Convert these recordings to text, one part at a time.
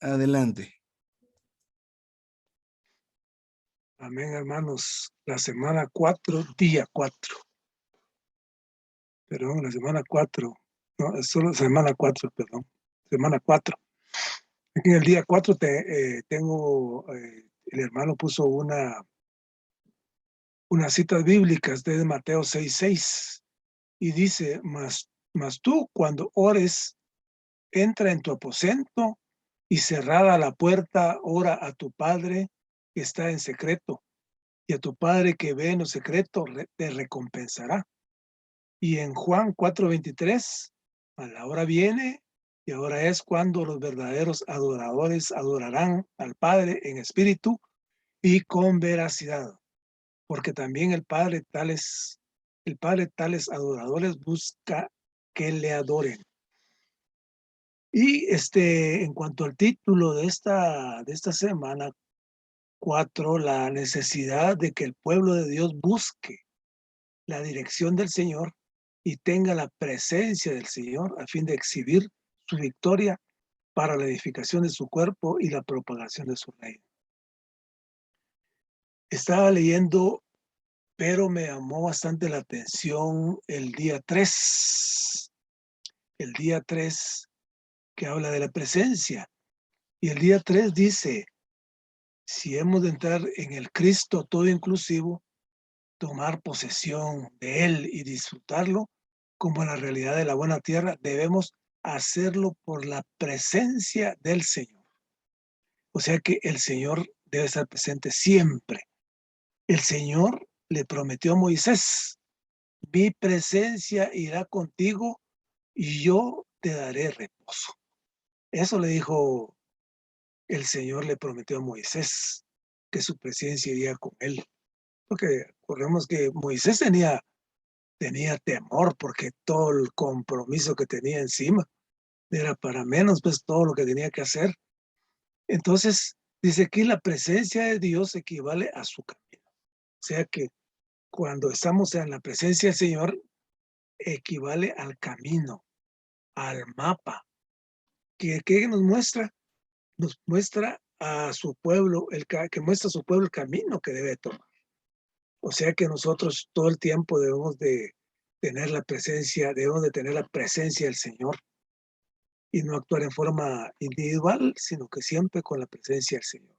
Adelante. Amén, hermanos. La semana 4, día 4. Perdón, la semana 4. No, es solo semana 4, perdón. Semana 4. Aquí en el día 4 tengo, el hermano puso unas citas bíblicas de Mateo 6:6 y dice, mas tú cuando ores, entra en tu aposento y cerrada la puerta, ora a tu Padre que está en secreto, y a tu Padre que ve en lo secreto te recompensará. Y en Juan 4:23, a la hora viene y ahora es cuando los verdaderos adoradores adorarán al Padre en espíritu y con veracidad, porque también el Padre tales adoradores busca que le adoren. Y en cuanto al título de esta semana 4, la necesidad de que el pueblo de Dios busque la dirección del Señor y tenga la presencia del Señor a fin de exhibir su victoria para la edificación de su cuerpo y la propagación de su reino. Estaba leyendo, pero me llamó bastante la atención el día 3. El día 3 que habla de la presencia. Y el día 3 dice, si hemos de entrar en el Cristo todo inclusivo, tomar posesión de Él y disfrutarlo como la realidad de la buena tierra, debemos hacerlo por la presencia del Señor. O sea que el Señor debe estar presente siempre. El Señor le prometió a Moisés, mi presencia irá contigo y yo te daré reposo. Eso le dijo el Señor, le prometió a Moisés, que su presencia iría con él. Porque recordemos que Moisés tenía temor porque todo el compromiso que tenía encima era para menos, pues todo lo que tenía que hacer. Entonces, dice aquí la presencia de Dios equivale a su camino. O sea que cuando estamos en la presencia del Señor, equivale al camino, al mapa. ¿Qué nos muestra? Nos muestra a su pueblo, que muestra a su pueblo el camino que debe tomar. O sea que nosotros todo el tiempo debemos de tener la presencia del Señor y no actuar en forma individual, sino que siempre con la presencia del Señor.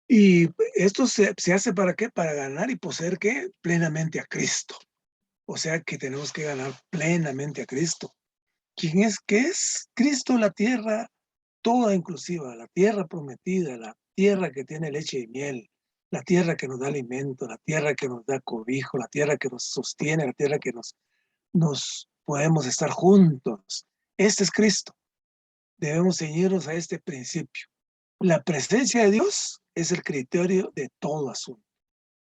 Y esto se hace ¿para qué? Para ganar y poseer ¿qué? Plenamente a Cristo. O sea que tenemos que ganar plenamente a Cristo. ¿Qué es? Cristo, la tierra toda inclusiva, la tierra prometida, la tierra que tiene leche y miel, la tierra que nos da alimento, la tierra que nos da cobijo, la tierra que nos sostiene, la tierra que nos podemos estar juntos. Este es Cristo. Debemos ceñirnos a este principio. La presencia de Dios es el criterio de todo asunto.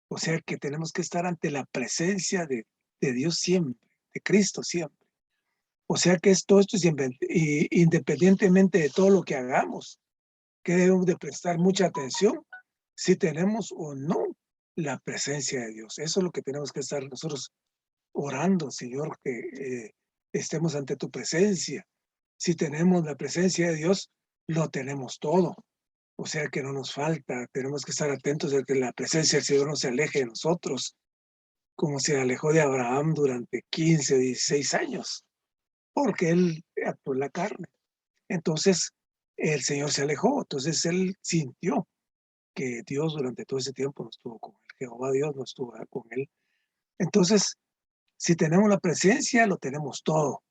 O sea que tenemos que estar ante la presencia de Dios siempre, de Cristo siempre. O sea que todo esto es independientemente de todo lo que hagamos, que debemos de prestar mucha atención si tenemos o no la presencia de Dios. Eso es lo que tenemos que estar nosotros orando, Señor, que estemos ante tu presencia. Si tenemos la presencia de Dios, lo tenemos todo. O sea que no nos falta. Tenemos que estar atentos de que la presencia del Señor no se aleje de nosotros, como se alejó de Abraham durante 15, 16 años, porque él actuó en la carne. Entonces, el Señor se alejó. Entonces, él sintió que Dios durante todo ese tiempo no estuvo con él. Jehová Dios no estuvo con él. Entonces, si tenemos la presencia, lo tenemos todo.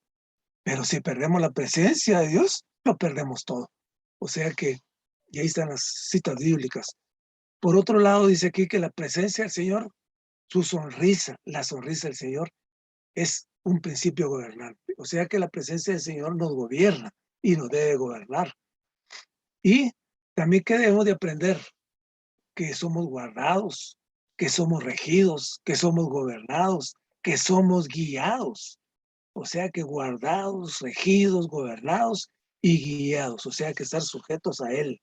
Pero si perdemos la presencia de Dios, lo perdemos todo. O sea que, y ahí están las citas bíblicas. Por otro lado, dice aquí que la presencia del Señor, su sonrisa, la sonrisa del Señor, es un principio gobernante. O sea que la presencia del Señor nos gobierna y nos debe gobernar. Y también que debemos de aprender que somos guardados, que somos regidos, que somos gobernados, que somos guiados. O sea que guardados, regidos, gobernados y guiados. O sea que estar sujetos a Él.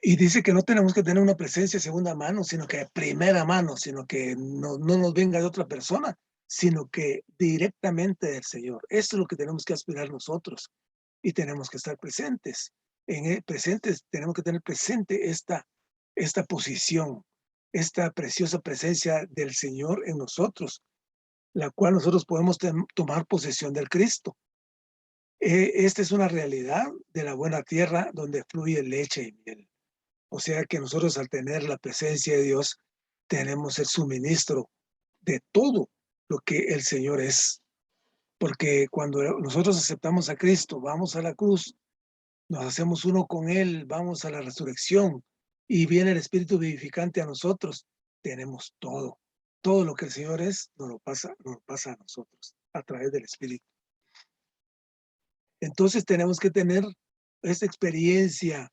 Y dice que no tenemos que tener una presencia de segunda mano, sino que de primera mano, sino que no nos venga de otra persona, sino que directamente del Señor. Esto es lo que tenemos que aspirar nosotros y tenemos que estar presentes. Tenemos que tener presente esta posición, esta preciosa presencia del Señor en nosotros, la cual nosotros podemos tomar posesión del Cristo. Esta es una realidad de la buena tierra donde fluye leche y miel. O sea que nosotros al tener la presencia de Dios, tenemos el suministro de todo lo que el Señor es. Porque cuando nosotros aceptamos a Cristo, vamos a la cruz, nos hacemos uno con Él, vamos a la resurrección y viene el Espíritu vivificante a nosotros, tenemos todo. Todo lo que el Señor es, nos lo pasa a nosotros a través del Espíritu. Entonces tenemos que tener esta experiencia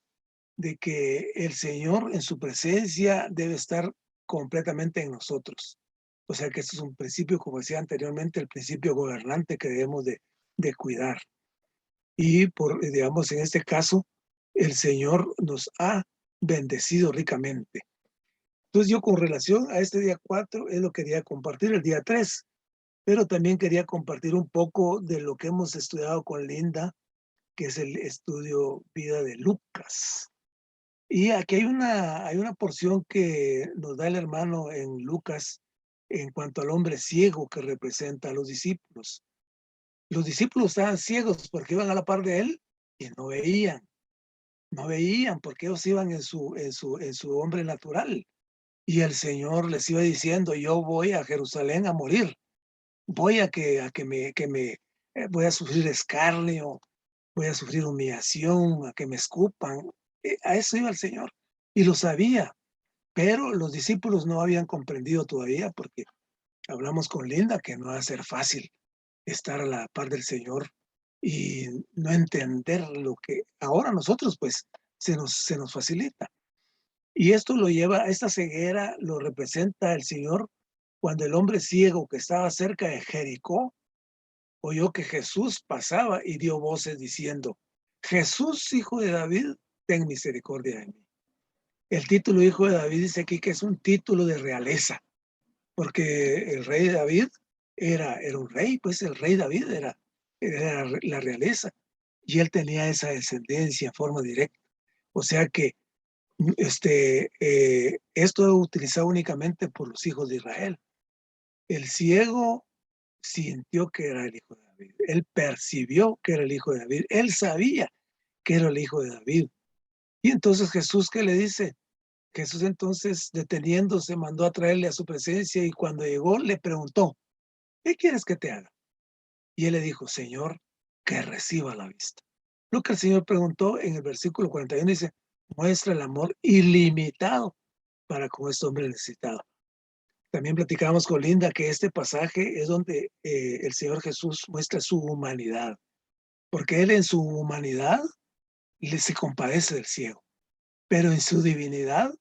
de que el Señor en su presencia debe estar completamente en nosotros. O sea que este es un principio, como decía anteriormente, el principio gobernante que debemos de cuidar. Y digamos, en este caso, el Señor nos ha bendecido ricamente. Entonces yo con relación a este día 4, es lo que quería compartir el día 3, pero también quería compartir un poco de lo que hemos estudiado con Linda, que es el estudio vida de Lucas. Y aquí hay una porción que nos da el hermano en Lucas en cuanto al hombre ciego que representa a los discípulos. Los discípulos estaban ciegos porque iban a la par de él y no veían porque ellos iban en su hombre natural. Y el Señor les iba diciendo, yo voy a Jerusalén a morir, voy voy a sufrir escarnio, voy a sufrir humillación, a que me escupan. A eso iba el Señor y lo sabía, pero los discípulos no habían comprendido todavía porque hablamos con Linda que no va a ser fácil estar a la par del Señor y no entender lo que ahora nosotros pues se nos facilita. Y esto lo lleva, esta ceguera lo representa el Señor cuando el hombre ciego que estaba cerca de Jericó oyó que Jesús pasaba y dio voces diciendo, Jesús, hijo de David, ten misericordia de mí. El título hijo de David dice aquí que es un título de realeza, porque el rey David era un rey, pues el rey David era la realeza, y él tenía esa descendencia en forma directa. O sea que esto es utilizado únicamente por los hijos de Israel. El ciego sintió que era el hijo de David, él percibió que era el hijo de David, él sabía que era el hijo de David. Y entonces Jesús, ¿qué le dice? Jesús entonces, deteniéndose, mandó a traerle a su presencia y cuando llegó le preguntó, ¿qué quieres que te haga? Y él le dijo, Señor, que reciba la vista. Lo que el Señor preguntó en el versículo 41 dice, muestra el amor ilimitado para con este hombre necesitado. También platicamos con Linda que este pasaje es donde el Señor Jesús muestra su humanidad, porque Él en su humanidad se compadece del ciego, pero en su divinidad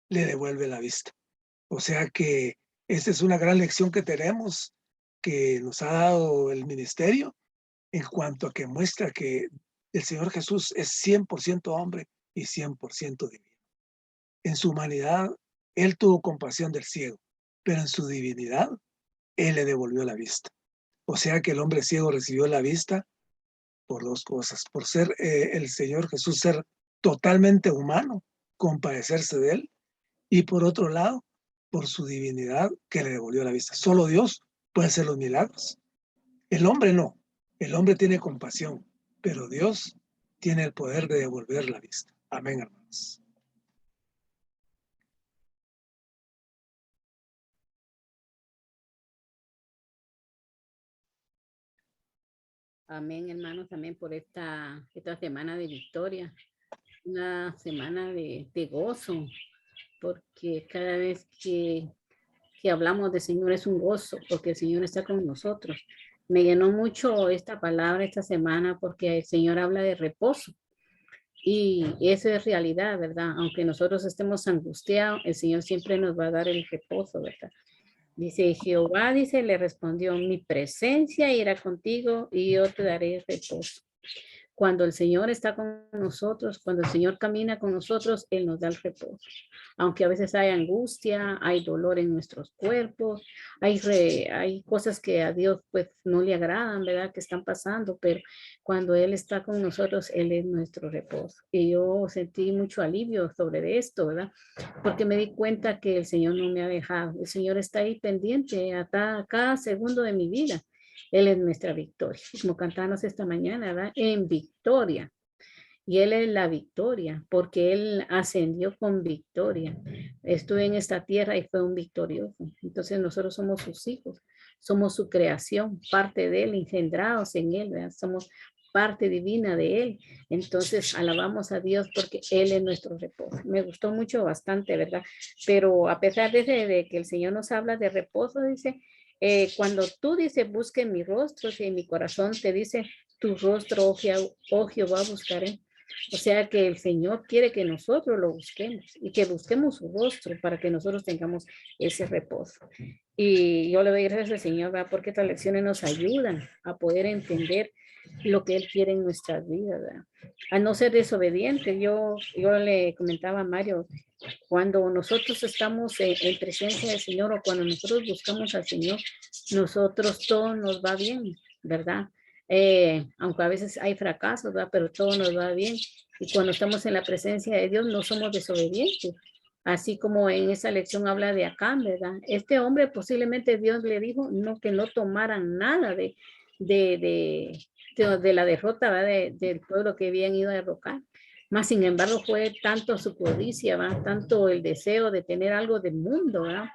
le devuelve la vista. O sea que esta es una gran lección que tenemos, que nos ha dado el ministerio, en cuanto a que muestra que el Señor Jesús es 100% hombre y 100% divino. En su humanidad, Él tuvo compasión del ciego, pero en su divinidad, Él le devolvió la vista. O sea que el hombre ciego recibió la vista por dos cosas, por ser el Señor Jesús ser totalmente humano, compadecerse de Él, y por otro lado, por su divinidad que le devolvió la vista. Solo Dios puede hacer los milagros. El hombre no. El hombre tiene compasión, pero Dios tiene el poder de devolver la vista. Amén, hermanos. Amén, hermanos, también por esta semana de victoria, una semana de gozo, porque cada vez que hablamos del Señor es un gozo, porque el Señor está con nosotros. Me llenó mucho esta palabra esta semana porque el Señor habla de reposo. Y eso es realidad, ¿verdad? Aunque nosotros estemos angustiados, el Señor siempre nos va a dar el reposo, ¿verdad? Dice Jehová, le respondió, mi presencia irá contigo y yo te daré reposo. Cuando el Señor está con nosotros, cuando el Señor camina con nosotros, Él nos da el reposo. Aunque a veces hay angustia, hay dolor en nuestros cuerpos, hay cosas que a Dios pues no le agradan, ¿verdad? Que están pasando, pero cuando Él está con nosotros, Él es nuestro reposo. Y yo sentí mucho alivio sobre esto, ¿verdad? Porque me di cuenta que el Señor no me ha dejado. El Señor está ahí pendiente a cada segundo de mi vida. Él es nuestra victoria. Como cantamos esta mañana, ¿verdad? En victoria. Y Él es la victoria, porque Él ascendió con victoria. Estuvo en esta tierra y fue un victorioso. Entonces nosotros somos sus hijos, somos su creación, parte de Él, engendrados en Él, ¿verdad? Somos parte divina de Él. Entonces alabamos a Dios porque Él es nuestro reposo. Me gustó mucho bastante, ¿verdad? Pero a pesar de que el Señor nos habla de reposo, dice, cuando tú dices, busque mi rostro, si mi corazón te dice, tu rostro, oh Jehová, buscaré. O sea que el Señor quiere que nosotros lo busquemos y que busquemos su rostro para que nosotros tengamos ese reposo. Y yo le doy gracias al Señor, ¿verdad? Porque estas lecciones nos ayudan a poder entender lo que Él quiere en nuestras vidas, ¿verdad? A no ser desobedientes. Yo le comentaba a Mario, cuando nosotros estamos en presencia del Señor o cuando nosotros buscamos al Señor, nosotros todo nos va bien, ¿verdad? Aunque a veces hay fracasos, ¿verdad? Pero todo nos va bien. Y cuando estamos en la presencia de Dios, no somos desobedientes. Así como en esa lección habla de Acán, ¿verdad? Este hombre posiblemente Dios le dijo no, que no tomaran nada de, de la derrota, ¿verdad? Del pueblo que habían ido a derrocar. Más sin embargo, fue tanto su codicia, ¿va? Tanto el deseo de tener algo del mundo, ¿verdad?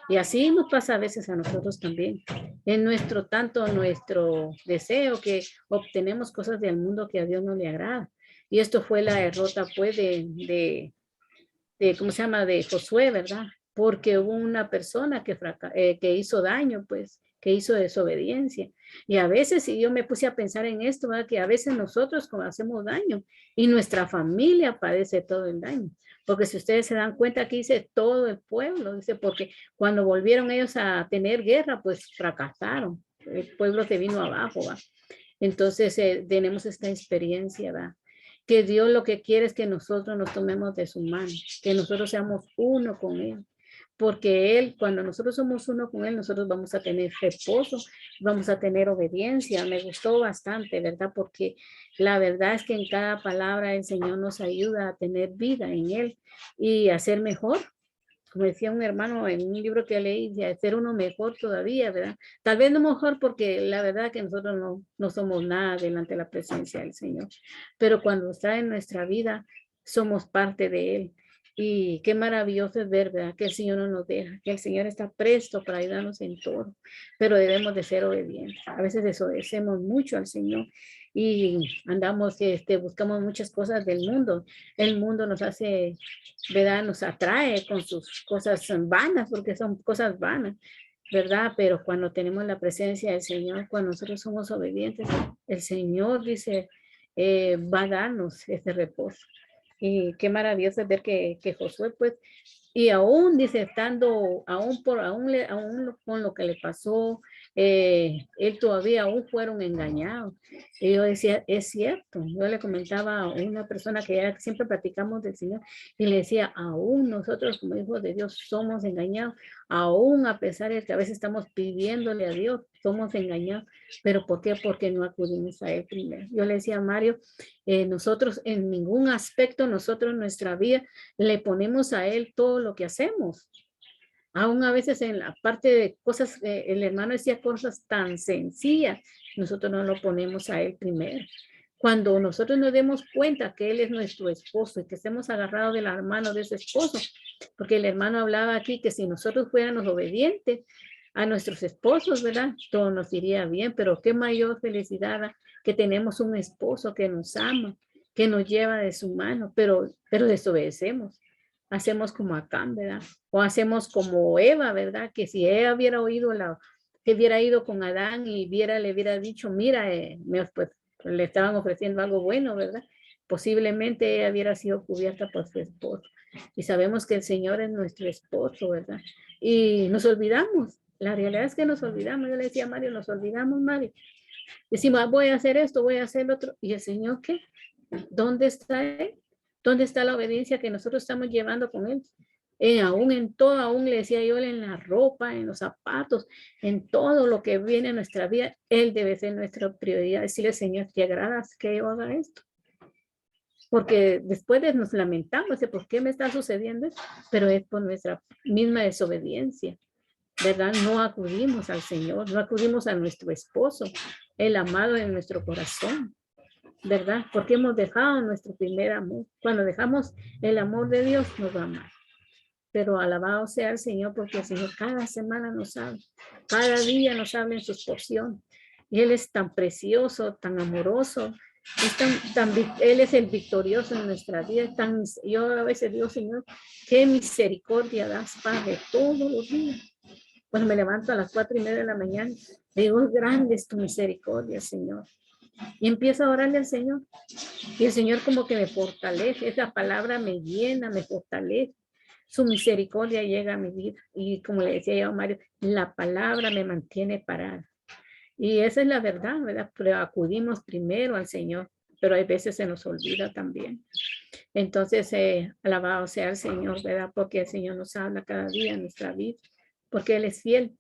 Y así nos pasa a veces a nosotros también. Es tanto nuestro deseo que obtenemos cosas del mundo que a Dios no le agrada. Y esto fue la derrota, pues, ¿cómo se llama? De Josué, ¿verdad? Porque hubo una persona que hizo daño, pues, que hizo desobediencia. Y a veces, si yo me puse a pensar en esto, ¿verdad? Que a veces nosotros como hacemos daño y nuestra familia padece todo el daño. Porque si ustedes se dan cuenta, aquí dice todo el pueblo, dice, porque cuando volvieron ellos a tener guerra, pues fracasaron. El pueblo se vino abajo, ¿va? Entonces tenemos esta experiencia, ¿va? Que Dios lo que quiere es que nosotros nos tomemos de su mano, que nosotros seamos uno con Él. Porque Él, cuando nosotros somos uno con Él, nosotros vamos a tener reposo, vamos a tener obediencia. Me gustó bastante, ¿verdad? Porque la verdad es que en cada palabra el Señor nos ayuda a tener vida en Él y a ser mejor, como decía un hermano en un libro que leí, de hacer uno mejor todavía, ¿verdad? Tal vez no mejor porque la verdad que nosotros no somos nada delante de la presencia del Señor, pero cuando está en nuestra vida, somos parte de Él. Y qué maravilloso es ver, ¿verdad? Que el Señor no nos deja, que el Señor está presto para ayudarnos en todo, pero debemos de ser obedientes. A veces desobedecemos mucho al Señor y andamos, buscamos muchas cosas del mundo. El mundo nos hace, ¿verdad? Nos atrae con sus cosas vanas, porque son cosas vanas, ¿verdad? Pero cuando tenemos la presencia del Señor, cuando nosotros somos obedientes, el Señor dice, va a darnos ese reposo. Y qué maravilloso es ver que Josué, pues, y aún dice, estando, aún con lo que le pasó, él todavía aún fueron engañados. Y yo decía, es cierto. Yo le comentaba a una persona que ya siempre platicamos del Señor y le decía, aún nosotros como hijos de Dios somos engañados, aún a pesar de que a veces estamos pidiéndole a Dios, somos engañados. ¿Pero por qué? Porque no acudimos a Él primero. Yo le decía a Mario, nosotros en ningún aspecto, nosotros en nuestra vida, le ponemos a Él todo lo que hacemos. Aún a veces en la parte de cosas, el hermano decía cosas tan sencillas, nosotros no lo ponemos a Él primero. Cuando nosotros nos demos cuenta que Él es nuestro esposo y que estemos agarrados de la mano de su esposo, porque el hermano hablaba aquí que si nosotros fuéramos obedientes a nuestros esposos, ¿verdad? Todo nos iría bien, pero qué mayor felicidad que tenemos un esposo que nos ama, que nos lleva de su mano, pero desobedecemos. Hacemos como Acán, ¿verdad? O hacemos como Eva, ¿verdad? Que si ella hubiera oído que hubiera ido con Adán y le hubiera dicho, mira, pues, le estaban ofreciendo algo bueno, ¿verdad? Posiblemente ella hubiera sido cubierta por su esposo. Y sabemos que el Señor es nuestro esposo, ¿verdad? Y nos olvidamos. La realidad es que nos olvidamos. Yo le decía a Mario, nos olvidamos, Mario. Decimos, voy a hacer esto, voy a hacer lo otro. ¿Y el Señor qué? ¿Dónde está Él? ¿Dónde está la obediencia que nosotros estamos llevando con Él? Aún en todo, aún le decía yo, en la ropa, en los zapatos, en todo lo que viene en nuestra vida, Él debe ser nuestra prioridad. Decirle, Señor, ¿te agrada que yo haga esto? Porque después nos lamentamos de por qué me está sucediendo esto, pero es por nuestra misma desobediencia, ¿verdad? No acudimos al Señor, no acudimos a nuestro esposo, el amado en nuestro corazón, ¿verdad? Porque hemos dejado nuestro primer amor. Cuando dejamos el amor de Dios, nos va mal. Pero alabado sea el Señor, porque el Señor cada semana nos habla, cada día nos habla en sus porciones. Y Él es tan precioso, tan amoroso, Él es el victorioso en nuestra vida. Yo a veces digo, Señor, qué misericordia das, Padre, todos los días. Cuando me levanto a las 4:30 de la mañana, digo, grande es tu misericordia, Señor. Y empiezo a orarle al Señor. Y el Señor como que me fortalece, esa palabra me llena, me fortalece. Su misericordia llega a mi vida. Y como le decía yo a Mario, la palabra me mantiene parada. Y esa es la verdad, ¿verdad? Pero acudimos primero al Señor, pero hay veces se nos olvida también. Entonces, alabado sea el Señor, ¿verdad? Porque el Señor nos habla cada día en nuestra vida, porque Él es fiel,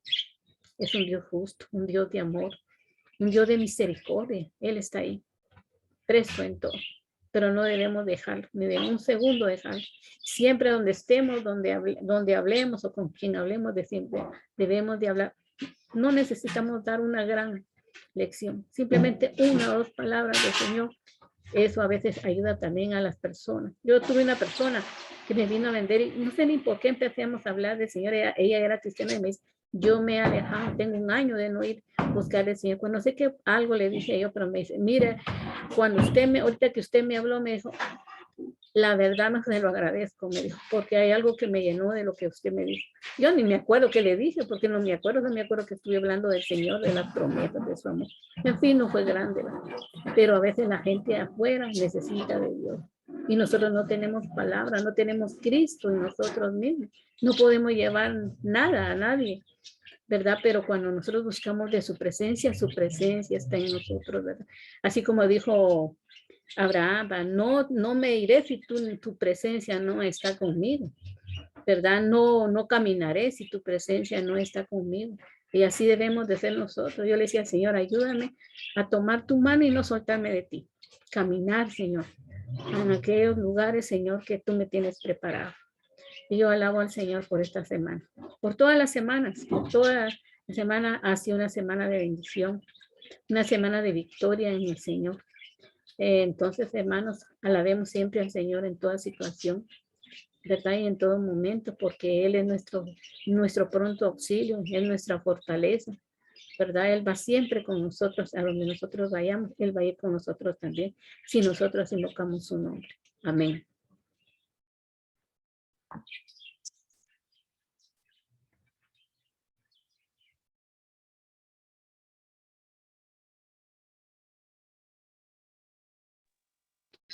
es un Dios justo, un Dios de amor, un Dios de misericordia. Él está ahí, presto en todo, pero no debemos dejarlo, ni de un segundo dejarlo. Siempre donde estemos, donde hablemos o con quien hablemos, debemos de hablar. No necesitamos dar una gran lección, simplemente una o dos palabras del Señor. Eso a veces ayuda también a las personas. Yo tuve una persona que me vino a vender y no sé ni por qué empezamos a hablar del Señor. Ella era cristiana y me dice, yo me he alejado, tengo un año de no ir a buscar al Señor. Pues no sé qué, algo le dije yo, pero me dice, mire, ahorita que usted me habló, me dijo, la verdad no se lo agradezco, me dijo, porque hay algo que me llenó de lo que usted me dijo. Yo ni me acuerdo qué le dije, porque no me acuerdo que estuve hablando del Señor, de las promesas, de su amor. En fin, no fue grande, ¿verdad? Pero a veces la gente afuera necesita de Dios. Y nosotros no tenemos palabra, no tenemos Cristo en nosotros mismos. No podemos llevar nada a nadie, ¿verdad? Pero cuando nosotros buscamos de su presencia está en nosotros, ¿verdad? Así como dijo Abraham, no me iré si tu presencia no está conmigo, ¿verdad? No caminaré si tu presencia no está conmigo. Y así debemos de ser nosotros. Yo le decía, Señor, ayúdame a tomar tu mano y no soltarme de ti. Caminar, Señor, en aquellos lugares, Señor, que tú me tienes preparado. Y yo alabo al Señor por esta semana, por todas las semanas, por toda la semana ha sido una semana de bendición, una semana de victoria en el Señor. Entonces, hermanos, alabemos siempre al Señor en toda situación, ¿verdad? Y en todo momento, porque Él es nuestro pronto auxilio, es nuestra fortaleza, ¿verdad? Él va siempre con nosotros, a donde nosotros vayamos, Él va a ir con nosotros también, si nosotros invocamos su nombre. Amén.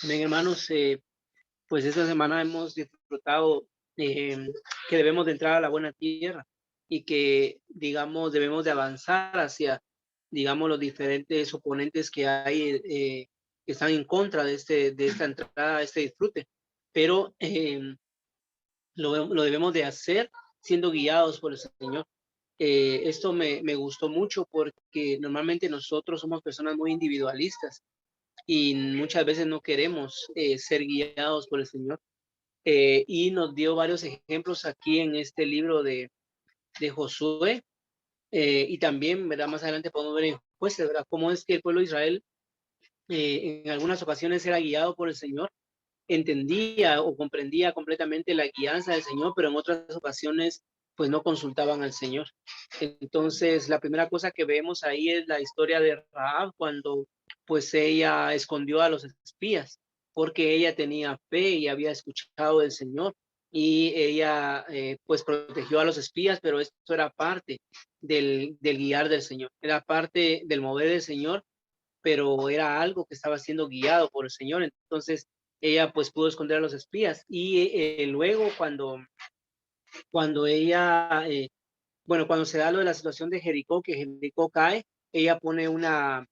Bien, hermanos, pues esta semana hemos disfrutado que debemos de entrar a la buena tierra y que, digamos, debemos de avanzar hacia, digamos, los diferentes oponentes que hay que están en contra de esta entrada, este disfrute. Pero lo debemos de hacer siendo guiados por el Señor. Esto me gustó mucho porque normalmente nosotros somos personas muy individualistas y muchas veces no queremos ser guiados por el Señor. Y nos dio varios ejemplos aquí en este libro de Josué, y también, ¿verdad? Más adelante podemos ver en Jueces, ¿verdad? Cómo es que el pueblo de Israel en algunas ocasiones era guiado por el Señor, entendía o comprendía completamente la guianza del Señor, pero en otras ocasiones pues no consultaban al Señor. Entonces, la primera cosa que vemos ahí es la historia de Rahab, cuando pues ella escondió a los espías, porque ella tenía fe y había escuchado del Señor, y ella pues protegió a los espías, pero esto era parte del guiar del Señor, era parte del mover del Señor, pero era algo que estaba siendo guiado por el Señor. Entonces ella pues pudo esconder a los espías, y luego cuando ella bueno, cuando se da lo de la situación de Jericó, que Jericó cae, ella pone una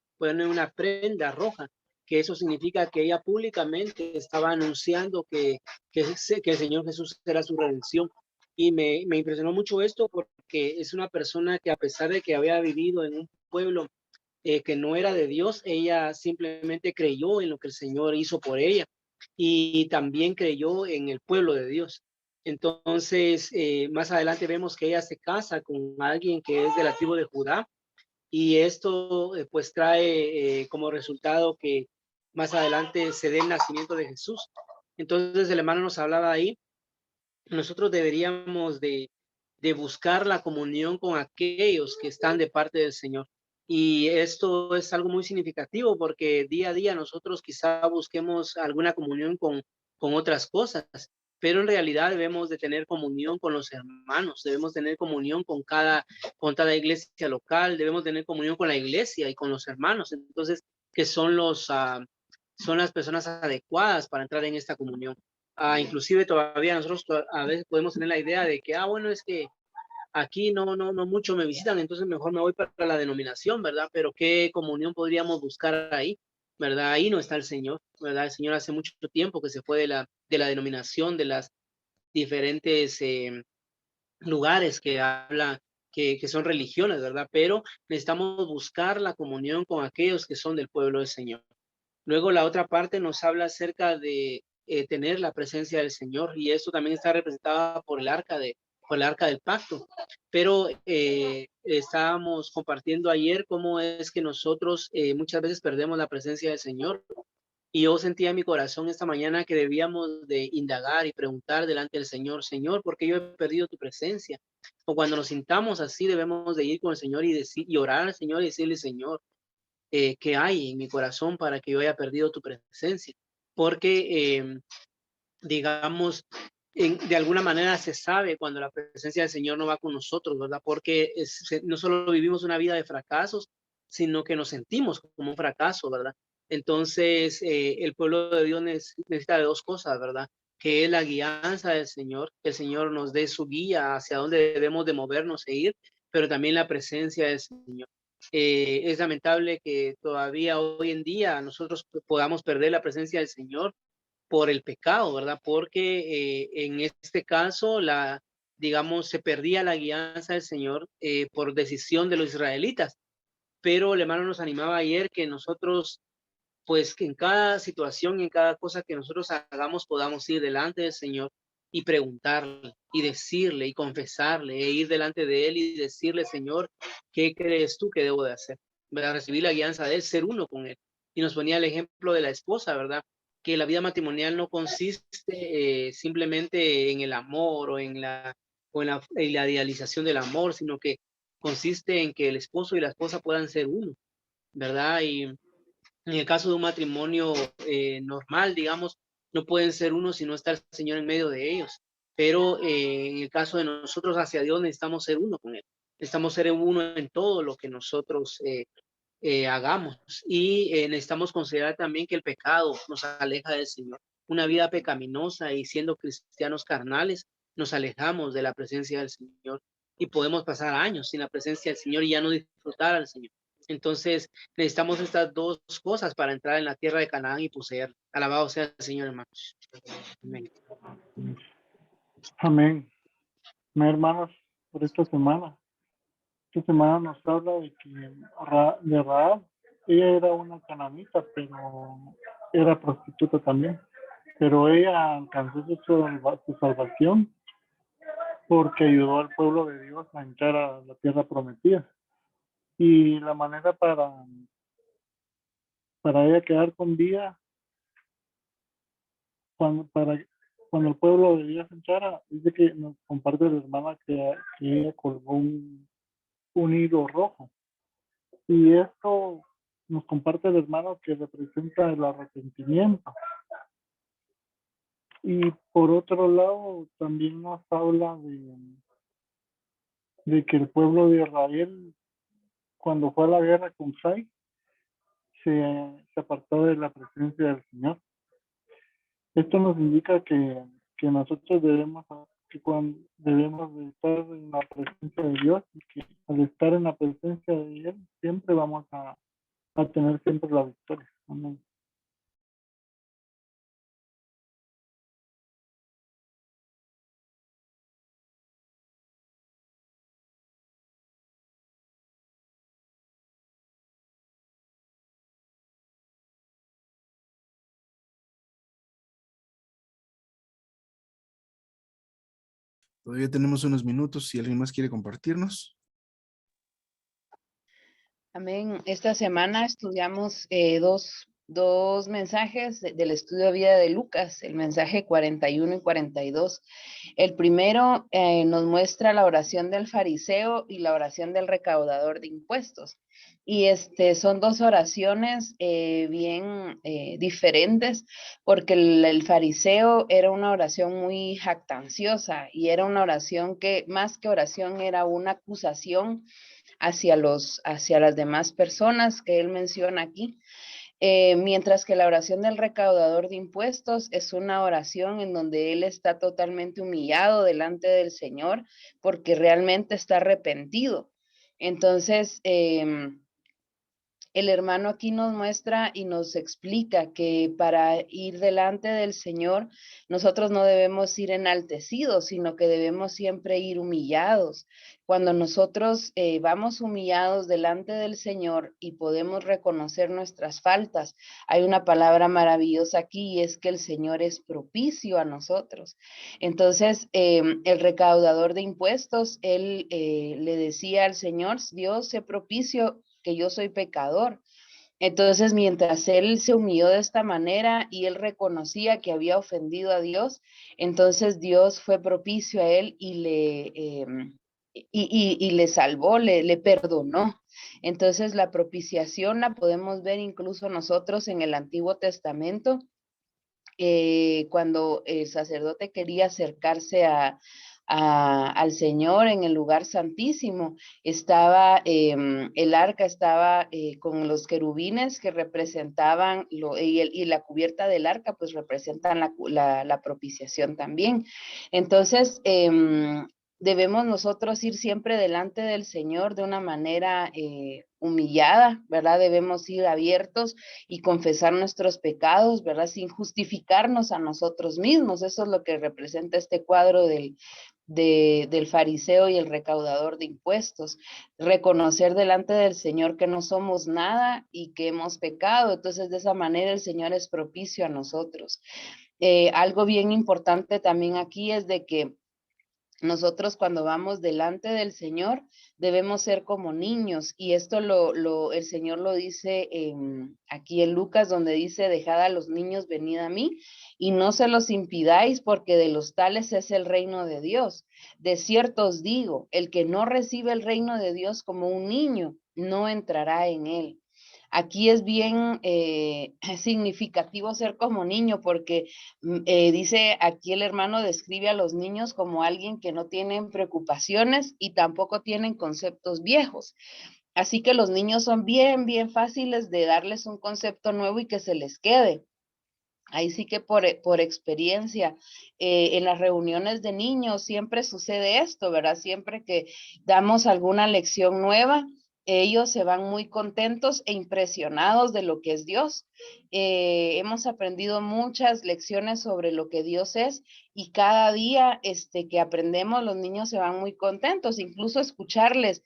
prenda roja, que eso significa que ella públicamente estaba anunciando que el Señor Jesús era su redención. Y me impresionó mucho esto porque es una persona que, a pesar de que había vivido en un pueblo que no era de Dios, ella simplemente creyó en lo que el Señor hizo por ella y también creyó en el pueblo de Dios. Entonces, más adelante vemos que ella se casa con alguien que es de la tribu de Judá, y esto pues trae como resultado que más adelante se dé el nacimiento de Jesús. Entonces el hermano nos hablaba ahí, nosotros deberíamos de buscar la comunión con aquellos que están de parte del Señor. Y esto es algo muy significativo porque día a día nosotros quizá busquemos alguna comunión con otras cosas, pero en realidad debemos de tener comunión con los hermanos, debemos tener comunión con cada iglesia local, debemos tener comunión con la iglesia y con los hermanos. Entonces, que son son las personas adecuadas para entrar en esta comunión. Inclusive todavía nosotros a veces podemos tener la idea de que, bueno, es que aquí no mucho me visitan, entonces mejor me voy para la denominación, ¿verdad? Pero ¿qué comunión podríamos buscar ahí? ¿Verdad? Ahí no está el Señor, ¿verdad? El Señor hace mucho tiempo que se fue de la denominación, de las diferentes lugares que que son religiones, ¿verdad? Pero necesitamos buscar la comunión con aquellos que son del pueblo del Señor. Luego la otra parte nos habla acerca de tener la presencia del Señor, y esto también está representado por el arca del pacto. Pero estábamos compartiendo ayer cómo es que nosotros muchas veces perdemos la presencia del Señor. Y yo sentía en mi corazón esta mañana que debíamos de indagar y preguntar delante del Señor, Señor, ¿por qué yo he perdido tu presencia? O cuando nos sintamos así, debemos de ir con el Señor y, y orar al Señor y decirle, Señor, que hay en mi corazón para que yo haya perdido tu presencia. Porque, digamos, de alguna manera se sabe cuando la presencia del Señor no va con nosotros, ¿verdad? Porque no solo vivimos una vida de fracasos, sino que nos sentimos como un fracaso, ¿verdad? Entonces, el pueblo de Dios necesita de dos cosas, ¿verdad? Que es la guianza del Señor, que el Señor nos dé su guía hacia dónde debemos de movernos e ir, pero también la presencia del Señor. Es lamentable que todavía hoy en día nosotros podamos perder la presencia del Señor por el pecado, ¿verdad? Porque en este caso, digamos, se perdía la guianza del Señor por decisión de los israelitas. Pero el hermano nos animaba ayer que nosotros, pues, que en cada situación, en cada cosa que nosotros hagamos, podamos ir delante del Señor y preguntarle y decirle y confesarle e ir delante de Él y decirle, Señor, ¿qué crees tú que debo de hacer? ¿Verdad? Recibir la guianza de Él, ser uno con Él. Y nos ponía el ejemplo de la esposa, ¿verdad? Que la vida matrimonial no consiste simplemente en el amor en la idealización del amor, sino que consiste en que el esposo y la esposa puedan ser uno, ¿verdad? Y en el caso de un matrimonio normal, digamos, no pueden ser uno si no está el Señor en medio de ellos. Pero en el caso de nosotros hacia Dios necesitamos ser uno con Él. Necesitamos ser uno en todo lo que nosotros hagamos. Y necesitamos considerar también que el pecado nos aleja del Señor. Una vida pecaminosa y siendo cristianos carnales, nos alejamos de la presencia del Señor y podemos pasar años sin la presencia del Señor y ya no disfrutar al Señor. Entonces, necesitamos estas dos cosas para entrar en la tierra de Canaán y poseer. Alabado sea el Señor, hermanos. Amén. Amén. Mis hermanos, por esta semana. Esta semana nos habla de que de Rahab, ella era una cananita, pero era prostituta también. Pero ella alcanzó su salvación porque ayudó al pueblo de Dios a entrar a la tierra prometida. Y la manera para ella quedar con vida, cuando, para, cuando el pueblo de Dios entrara, dice que nos comparte la hermana que ella colgó un hilo rojo. Y esto nos comparte el hermano que representa el arrepentimiento. Y por otro lado, también nos habla de que el pueblo de Israel, cuando fue a la guerra con Sai, se apartó de la presencia del Señor. Esto nos indica que nosotros debemos que cuando debemos de estar en la presencia de Dios y que al estar en la presencia de Él siempre vamos a tener siempre la victoria. Amén. Todavía tenemos unos minutos si alguien más quiere compartirnos. Amén. Esta semana estudiamos dos mensajes del estudio de vida de Lucas, el mensaje 41 y 42. El primero nos muestra la oración del fariseo y la oración del recaudador de impuestos. Y son dos oraciones bien diferentes, porque el fariseo era una oración muy jactanciosa y era una oración que más que oración era una acusación hacia las demás personas que él menciona aquí. Mientras que la oración del recaudador de impuestos es una oración en donde él está totalmente humillado delante del Señor porque realmente está arrepentido. Entonces, el hermano aquí nos muestra y nos explica que para ir delante del Señor, nosotros no debemos ir enaltecidos, sino que debemos siempre ir humillados. Cuando nosotros vamos humillados delante del Señor y podemos reconocer nuestras faltas, hay una palabra maravillosa aquí y es que el Señor es propicio a nosotros. Entonces, el recaudador de impuestos, él le decía al Señor, Dios, sé propicio que yo soy pecador. Entonces, mientras él se humilló de esta manera y él reconocía que había ofendido a Dios, entonces Dios fue propicio a él y le salvó, le perdonó. Entonces, la propiciación la podemos ver incluso nosotros en el Antiguo Testamento, cuando el sacerdote quería acercarse al Señor en el lugar santísimo, estaba el arca, estaba con los querubines que representaban y la cubierta del arca pues representan la propiciación también. Entonces, debemos nosotros ir siempre delante del Señor de una manera humillada, ¿verdad? Debemos ir abiertos y confesar nuestros pecados, ¿verdad? Sin justificarnos a nosotros mismos. Eso es lo que representa este cuadro del fariseo y el recaudador de impuestos. Reconocer delante del Señor que no somos nada y que hemos pecado. Entonces, de esa manera el Señor es propicio a nosotros. Algo bien importante también aquí es de que nosotros cuando vamos delante del Señor debemos ser como niños y esto el Señor lo dice aquí en Lucas donde dice dejad a los niños venid a mí y no se los impidáis porque de los tales es el reino de Dios. De cierto os digo, el que no recibe el reino de Dios como un niño no entrará en él. Aquí es bien significativo ser como niño porque dice aquí el hermano describe a los niños como alguien que no tienen preocupaciones y tampoco tienen conceptos viejos. Así que los niños son bien, bien fáciles de darles un concepto nuevo y que se les quede. Ahí sí que por experiencia, en las reuniones de niños siempre sucede esto, ¿verdad? Siempre que damos alguna lección nueva, ellos se van muy contentos e impresionados de lo que es Dios. Hemos aprendido muchas lecciones sobre lo que Dios es y cada día que aprendemos los niños se van muy contentos, incluso escucharles.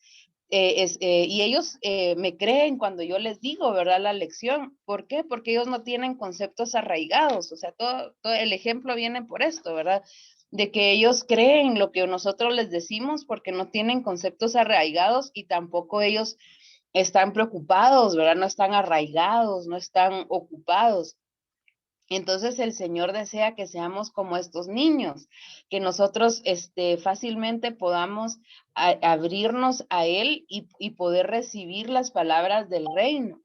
Y ellos me creen cuando yo les digo, ¿verdad? La lección. ¿Por qué? Porque ellos no tienen conceptos arraigados. O sea, todo el ejemplo viene por esto, ¿verdad? De que ellos creen lo que nosotros les decimos porque no tienen conceptos arraigados y tampoco ellos están preocupados, ¿verdad? No están arraigados, no están ocupados. Entonces el Señor desea que seamos como estos niños, que nosotros fácilmente podamos abrirnos a Él y poder recibir las palabras del reino.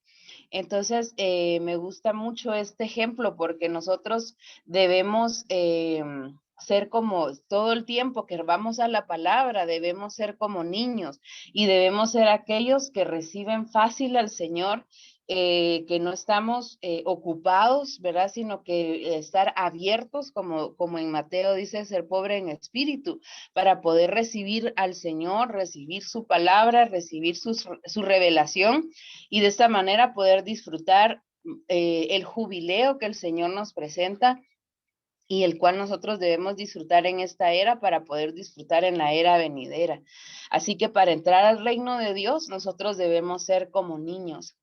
Entonces me gusta mucho este ejemplo porque nosotros debemos ser como todo el tiempo que vamos a la palabra, debemos ser como niños y debemos ser aquellos que reciben fácil al Señor, que no estamos ocupados, ¿verdad? Sino que estar abiertos, como en Mateo dice, ser pobre en espíritu, para poder recibir al Señor, recibir su palabra, recibir su revelación y de esta manera poder disfrutar el jubileo que el Señor nos presenta y el cual nosotros debemos disfrutar en esta era para poder disfrutar en la era venidera. Así que para entrar al reino de Dios, nosotros debemos ser como niños.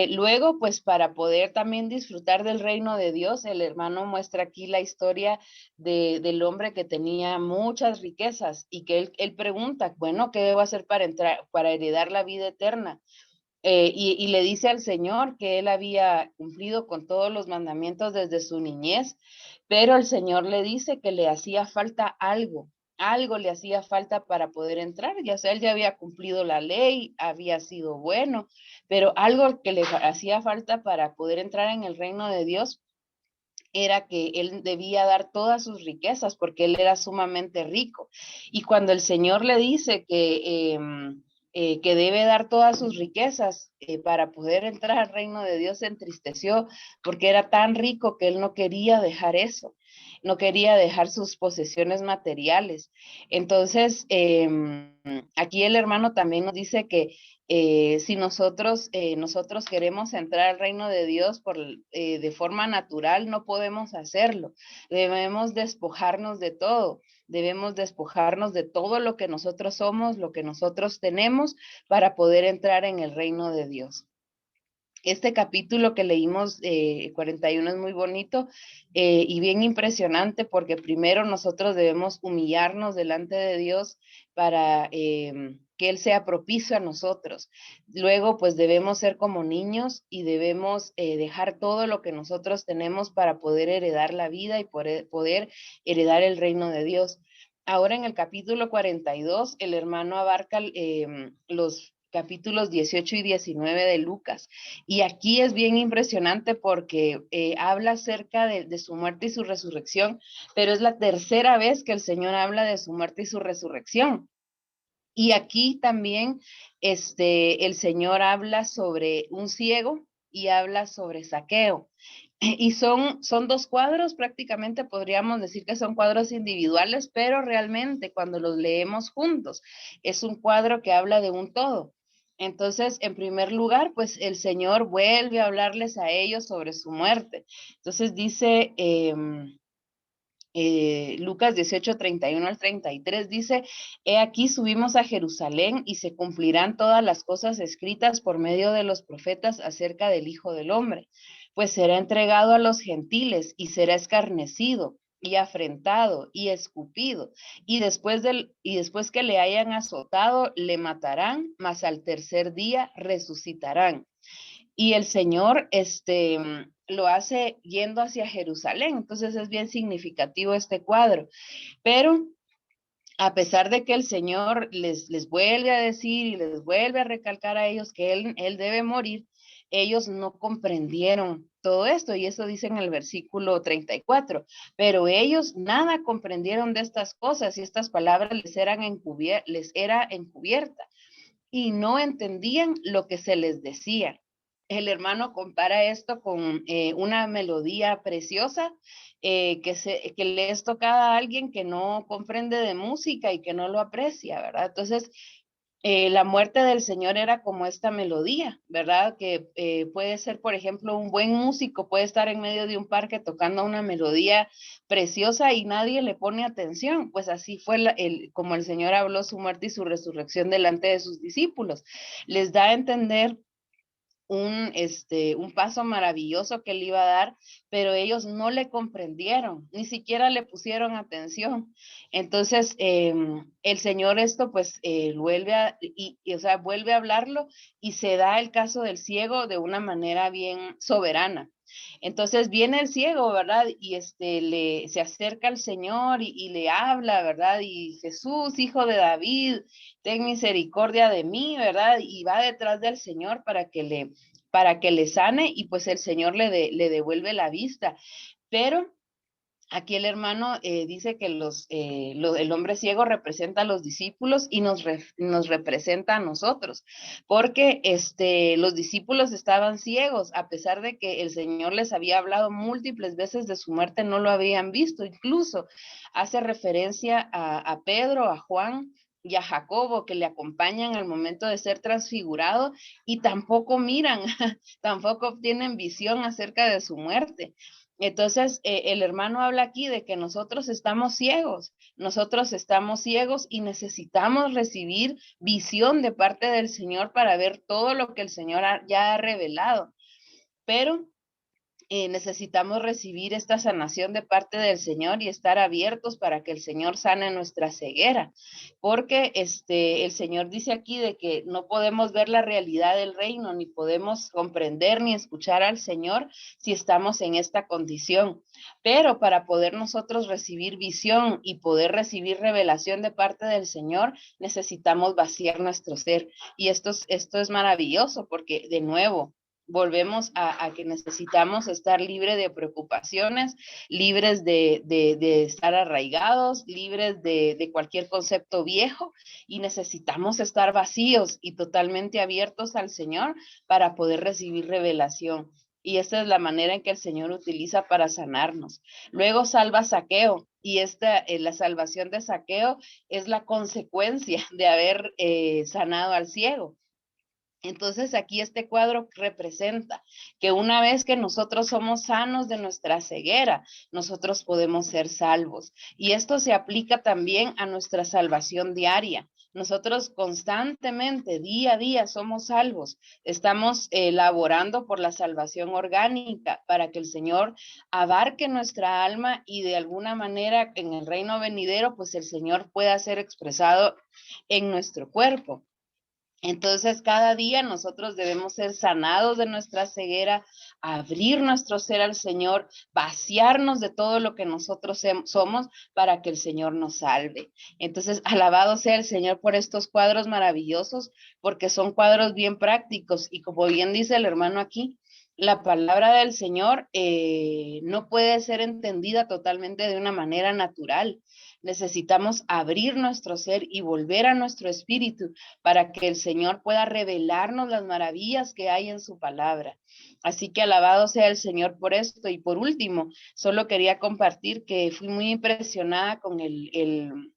Luego, pues para poder también disfrutar del reino de Dios, el hermano muestra aquí la historia del hombre que tenía muchas riquezas y que él pregunta, bueno, ¿qué debo hacer para entrar, para heredar la vida eterna? Y le dice al Señor que él había cumplido con todos los mandamientos desde su niñez, pero el Señor le dice que le hacía falta algo le hacía falta para poder entrar, ya sea, él ya había cumplido la ley, había sido bueno, pero algo que le hacía falta para poder entrar en el reino de Dios era que él debía dar todas sus riquezas porque él era sumamente rico. Y cuando el Señor le dice que debe dar todas sus riquezas para poder entrar al reino de Dios, se entristeció porque era tan rico que él no quería dejar eso, no quería dejar sus posesiones materiales. Entonces, aquí el hermano también nos dice que si nosotros queremos entrar al reino de Dios de forma natural, no podemos hacerlo. Debemos despojarnos de todo. Debemos despojarnos de todo lo que nosotros somos, lo que nosotros tenemos, para poder entrar en el reino de Dios. Este capítulo que leímos, 41, es muy bonito y bien impresionante porque primero nosotros debemos humillarnos delante de Dios para que Él sea propicio a nosotros. Luego, pues debemos ser como niños y debemos dejar todo lo que nosotros tenemos para poder heredar la vida y poder heredar el reino de Dios. Ahora en el capítulo 42, el hermano abarca los capítulos 18 y 19 de Lucas. Y aquí es bien impresionante porque habla acerca de su muerte y su resurrección, pero es la tercera vez que el Señor habla de su muerte y su resurrección. Y aquí también el Señor habla sobre un ciego y habla sobre Zaqueo. Y son dos cuadros, prácticamente podríamos decir que son cuadros individuales, pero realmente cuando los leemos juntos, es un cuadro que habla de un todo. Entonces, en primer lugar, pues el Señor vuelve a hablarles a ellos sobre su muerte. Entonces dice Lucas 18, 31 al 33, dice, he aquí subimos a Jerusalén y se cumplirán todas las cosas escritas por medio de los profetas acerca del Hijo del Hombre, pues será entregado a los gentiles y será escarnecido y afrentado y escupido, y después que le hayan azotado, le matarán, mas al tercer día resucitarán. Y el Señor lo hace yendo hacia Jerusalén. Entonces es bien significativo este cuadro. Pero a pesar de que el Señor les vuelve a decir y les vuelve a recalcar a ellos que él debe morir, ellos no comprendieron todo esto, y eso dice en el versículo 34, pero ellos nada comprendieron de estas cosas y estas palabras les era encubierta y no entendían lo que se les decía. El hermano compara esto con una melodía preciosa que le es tocada a alguien que no comprende de música y que no lo aprecia, ¿verdad? Entonces, la muerte del Señor era como esta melodía, ¿verdad? Que puede ser, por ejemplo, un buen músico puede estar en medio de un parque tocando una melodía preciosa y nadie le pone atención. Pues así fue como el Señor habló su muerte y su resurrección delante de sus discípulos. Les da a entender un paso maravilloso que él iba a dar, pero ellos no le comprendieron, ni siquiera le pusieron atención. Entonces, el Señor pues vuelve a hablarlo y se da el caso del ciego de una manera bien soberana. Entonces viene el ciego, ¿verdad? Y se acerca al Señor y le habla, ¿verdad? Y Jesús, hijo de David, ten misericordia de mí, ¿verdad? Y va detrás del Señor para que le sane y pues el Señor le devuelve la vista. Pero Aquí el hermano dice que el hombre ciego representa a los discípulos y nos representa a nosotros, porque los discípulos estaban ciegos, a pesar de que el Señor les había hablado múltiples veces de su muerte, no lo habían visto. Incluso hace referencia a Pedro, a Juan y a Jacobo, que le acompañan al momento de ser transfigurado y tampoco miran, tampoco obtienen visión acerca de su muerte. Entonces, el hermano habla aquí de que nosotros estamos ciegos y necesitamos recibir visión de parte del Señor para ver todo lo que el Señor ya ha revelado. Pero necesitamos recibir esta sanación de parte del Señor y estar abiertos para que el Señor sane nuestra ceguera, porque el Señor dice aquí de que no podemos ver la realidad del reino, ni podemos comprender ni escuchar al Señor si estamos en esta condición. Pero para poder nosotros recibir visión y poder recibir revelación de parte del Señor, necesitamos vaciar nuestro ser. Y esto es maravilloso, porque de nuevo, volvemos a que necesitamos estar libres de preocupaciones, libres de estar arraigados, libres de cualquier concepto viejo, y necesitamos estar vacíos y totalmente abiertos al Señor para poder recibir revelación. Y esa es la manera en que el Señor utiliza para sanarnos. Luego salva a Zaqueo, y la salvación de Zaqueo es la consecuencia de haber sanado al ciego. Entonces aquí este cuadro representa que una vez que nosotros somos sanos de nuestra ceguera, nosotros podemos ser salvos. Y esto se aplica también a nuestra salvación diaria. Nosotros constantemente, día a día, somos salvos. Estamos laborando por la salvación orgánica para que el Señor abarque nuestra alma y de alguna manera en el reino venidero, pues el Señor pueda ser expresado en nuestro cuerpo. Entonces, cada día nosotros debemos ser sanados de nuestra ceguera, abrir nuestro ser al Señor, vaciarnos de todo lo que nosotros somos para que el Señor nos salve. Entonces, alabado sea el Señor por estos cuadros maravillosos, porque son cuadros bien prácticos y como bien dice el hermano aquí, la palabra del Señor no puede ser entendida totalmente de una manera natural. Necesitamos abrir nuestro ser y volver a nuestro espíritu para que el Señor pueda revelarnos las maravillas que hay en su palabra. Así que alabado sea el Señor por esto. Y por último, solo quería compartir que fui muy impresionada con el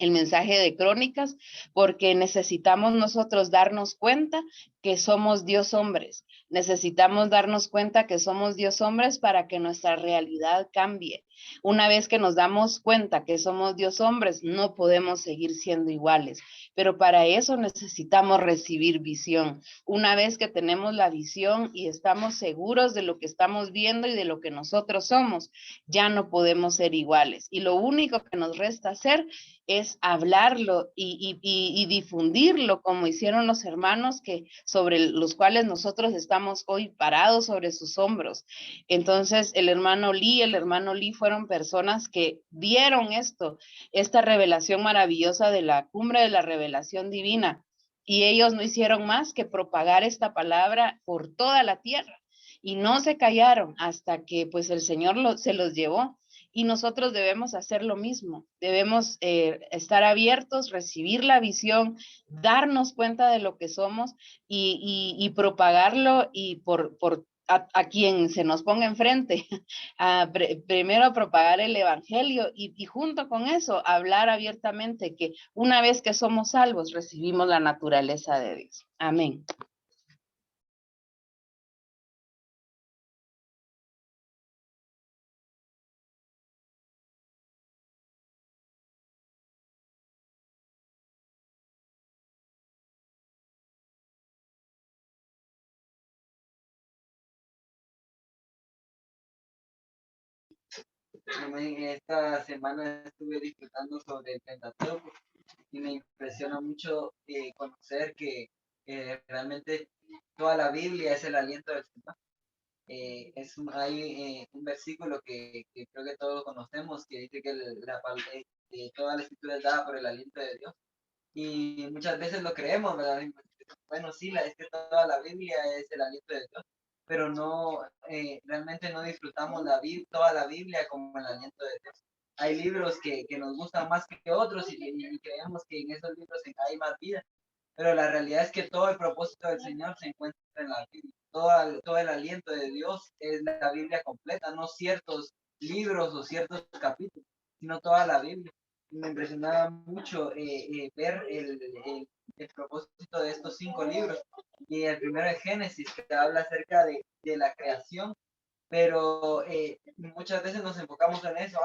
mensaje de Crónicas, porque necesitamos nosotros darnos cuenta que somos Dios hombres. Necesitamos darnos cuenta que somos Dios hombres para que nuestra realidad cambie. Una vez que nos damos cuenta que somos Dios hombres, no podemos seguir siendo iguales, pero para eso necesitamos recibir visión. Una vez que tenemos la visión y estamos seguros de lo que estamos viendo y de lo que nosotros somos, ya no podemos ser iguales. Y lo único que nos resta hacer es hablarlo y difundirlo como hicieron los hermanos sobre los cuales nosotros estamos hoy parados sobre sus hombros. Entonces el hermano Lee fueron personas que vieron esta revelación maravillosa de la cumbre de la revelación divina, y ellos no hicieron más que propagar esta palabra por toda la tierra y no se callaron hasta que pues el Señor se los llevó. Y nosotros debemos hacer lo mismo, debemos estar abiertos, recibir la visión, darnos cuenta de lo que somos y propagarlo y por a quien se nos ponga enfrente, primero propagar el evangelio y junto con eso hablar abiertamente que una vez que somos salvos recibimos la naturaleza de Dios. Amén. Esta semana estuve disfrutando sobre el Pentateuco y me impresiona mucho conocer que realmente toda la Biblia es el aliento del Señor. Hay un versículo que creo que todos conocemos que dice que toda la escritura es dada por el aliento de Dios y muchas veces lo creemos, ¿verdad? Bueno, sí, es que toda la Biblia es el aliento de Dios, pero no, realmente no disfrutamos toda la Biblia como el aliento de Dios. Hay libros que nos gustan más que otros y creemos que en esos libros hay más vida, pero la realidad es que todo el propósito del Señor se encuentra en la Biblia. Todo el aliento de Dios es la Biblia completa, no ciertos libros o ciertos capítulos, sino toda la Biblia. Me impresionaba mucho ver el propósito de estos 5 libros. Y el primero es Génesis, que habla acerca de la creación, pero muchas veces nos enfocamos en eso,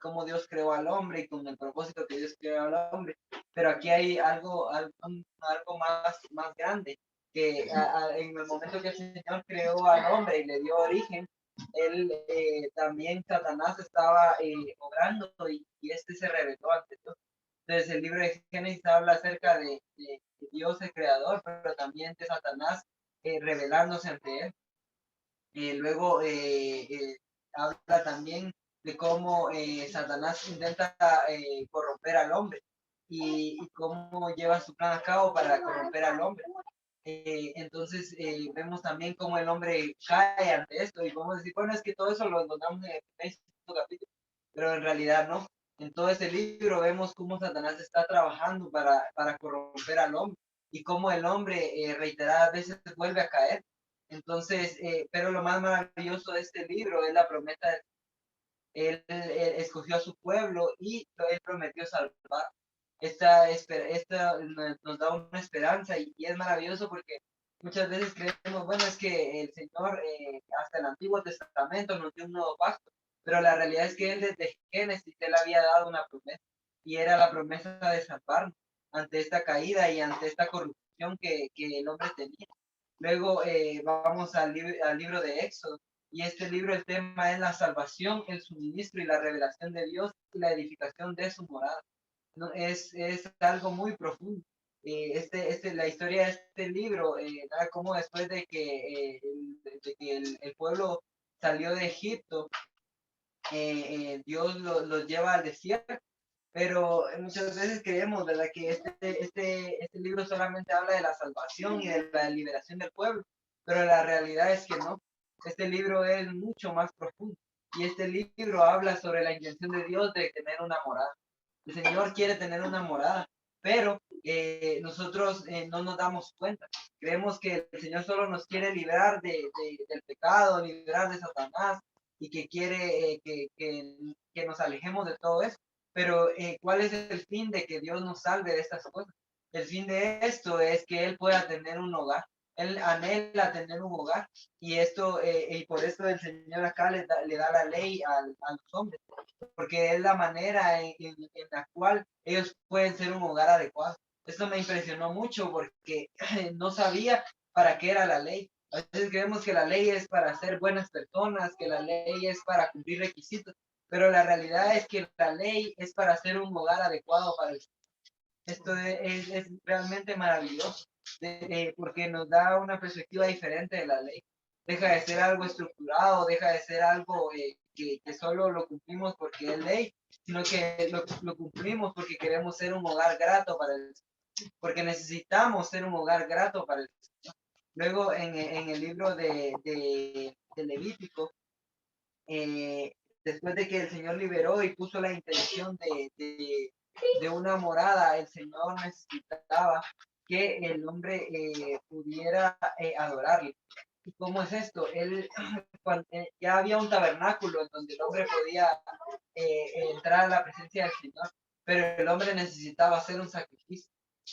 cómo Dios creó al hombre y con el propósito que Dios creó al hombre, pero aquí hay algo más grande, que en el momento que el Señor creó al hombre y le dio origen, él también Satanás estaba obrando y este se rebeló ante Dios. Entonces el libro de Génesis habla acerca de Dios el creador, pero también de Satanás rebelándose ante él. Luego habla también de cómo Satanás intenta corromper al hombre y cómo lleva su plan a cabo para corromper al hombre. Entonces vemos también cómo el hombre cae ante esto y podemos decir, bueno, es que todo eso lo encontramos en el primer capítulo, pero en realidad no. En todo ese libro vemos cómo Satanás está trabajando para corromper al hombre y cómo el hombre reiteradas veces vuelve a caer. Entonces, pero lo más maravilloso de este libro es la promesa de él escogió a su pueblo y él prometió salvar. Esta nos da una esperanza y es maravilloso porque muchas veces creemos, bueno, es que el Señor hasta el Antiguo Testamento nos dio un nuevo pacto, pero la realidad es que él desde Génesis él había dado una promesa y era la promesa de salvarnos ante esta caída y ante esta corrupción que el hombre tenía. Luego vamos al libro de Éxodo. Y este libro, el tema es la salvación, el suministro y la revelación de Dios y la edificación de su morada. ¿No? Es algo muy profundo. La historia de este libro, da como después de que el pueblo salió de Egipto, Dios los lleva al desierto, pero muchas veces creemos, ¿verdad?, que este libro solamente habla de la salvación y de la liberación del pueblo, pero la realidad es que no. Este libro es mucho más profundo y este libro habla sobre la intención de Dios de tener una morada. El Señor quiere tener una morada, pero nosotros no nos damos cuenta. Creemos que el Señor solo nos quiere librar del pecado, librar de Satanás y que quiere que nos alejemos de todo eso. Pero ¿cuál es el fin de que Dios nos salve de estas cosas? El fin de esto es que Él pueda tener un hogar. Él anhela tener un hogar y por esto el Señor acá le da la ley a los hombres, porque es la manera en la cual ellos pueden ser un hogar adecuado. Esto me impresionó mucho porque no sabía para qué era la ley. A veces creemos que la ley es para ser buenas personas, que la ley es para cumplir requisitos, pero la realidad es que la ley es para hacer un hogar adecuado para el Señor. Esto es realmente maravilloso, porque nos da una perspectiva diferente de la ley. Deja de ser algo estructurado, deja de ser algo que solo lo cumplimos porque es ley, sino que lo cumplimos porque queremos ser un hogar grato para el Señor, porque necesitamos ser un hogar grato para el Señor. Luego en el libro de Levítico, después de que el Señor liberó y puso la intención de una morada, el Señor necesitaba que el hombre pudiera adorarle. ¿Y cómo es esto? Ya había un tabernáculo en donde el hombre podía entrar a la presencia del Señor, pero el hombre necesitaba hacer un sacrificio.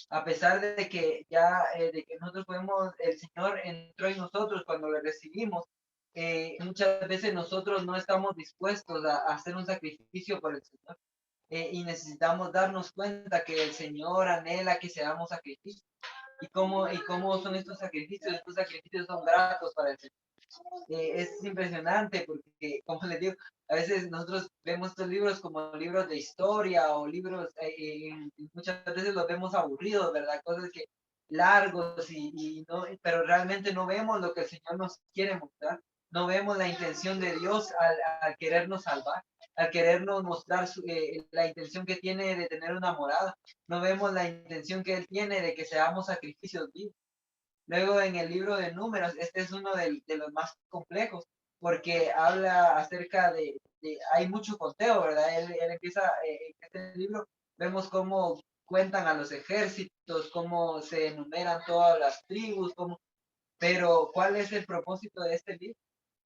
A pesar de que de que nosotros el Señor entró en nosotros cuando le recibimos, muchas veces nosotros no estamos dispuestos a hacer un sacrificio por el Señor. Y necesitamos darnos cuenta que el Señor anhela que seamos sacrificios. ¿Y cómo son estos sacrificios? Estos sacrificios son gratos para el Señor. Es impresionante porque, como les digo, a veces nosotros vemos estos libros como libros de historia o libros, muchas veces los vemos aburridos, ¿verdad? Cosas que largos y no, pero realmente no vemos lo que el Señor nos quiere mostrar. No vemos la intención de Dios al querernos salvar, al querernos mostrar la intención que tiene de tener una morada. No vemos la intención que Él tiene de que seamos sacrificios vivos. Luego en el libro de Números, este es uno de los más complejos, porque habla acerca hay mucho conteo, ¿verdad? Él empieza, en este libro vemos cómo cuentan a los ejércitos, cómo se enumeran todas las tribus, pero ¿cuál es el propósito de este libro?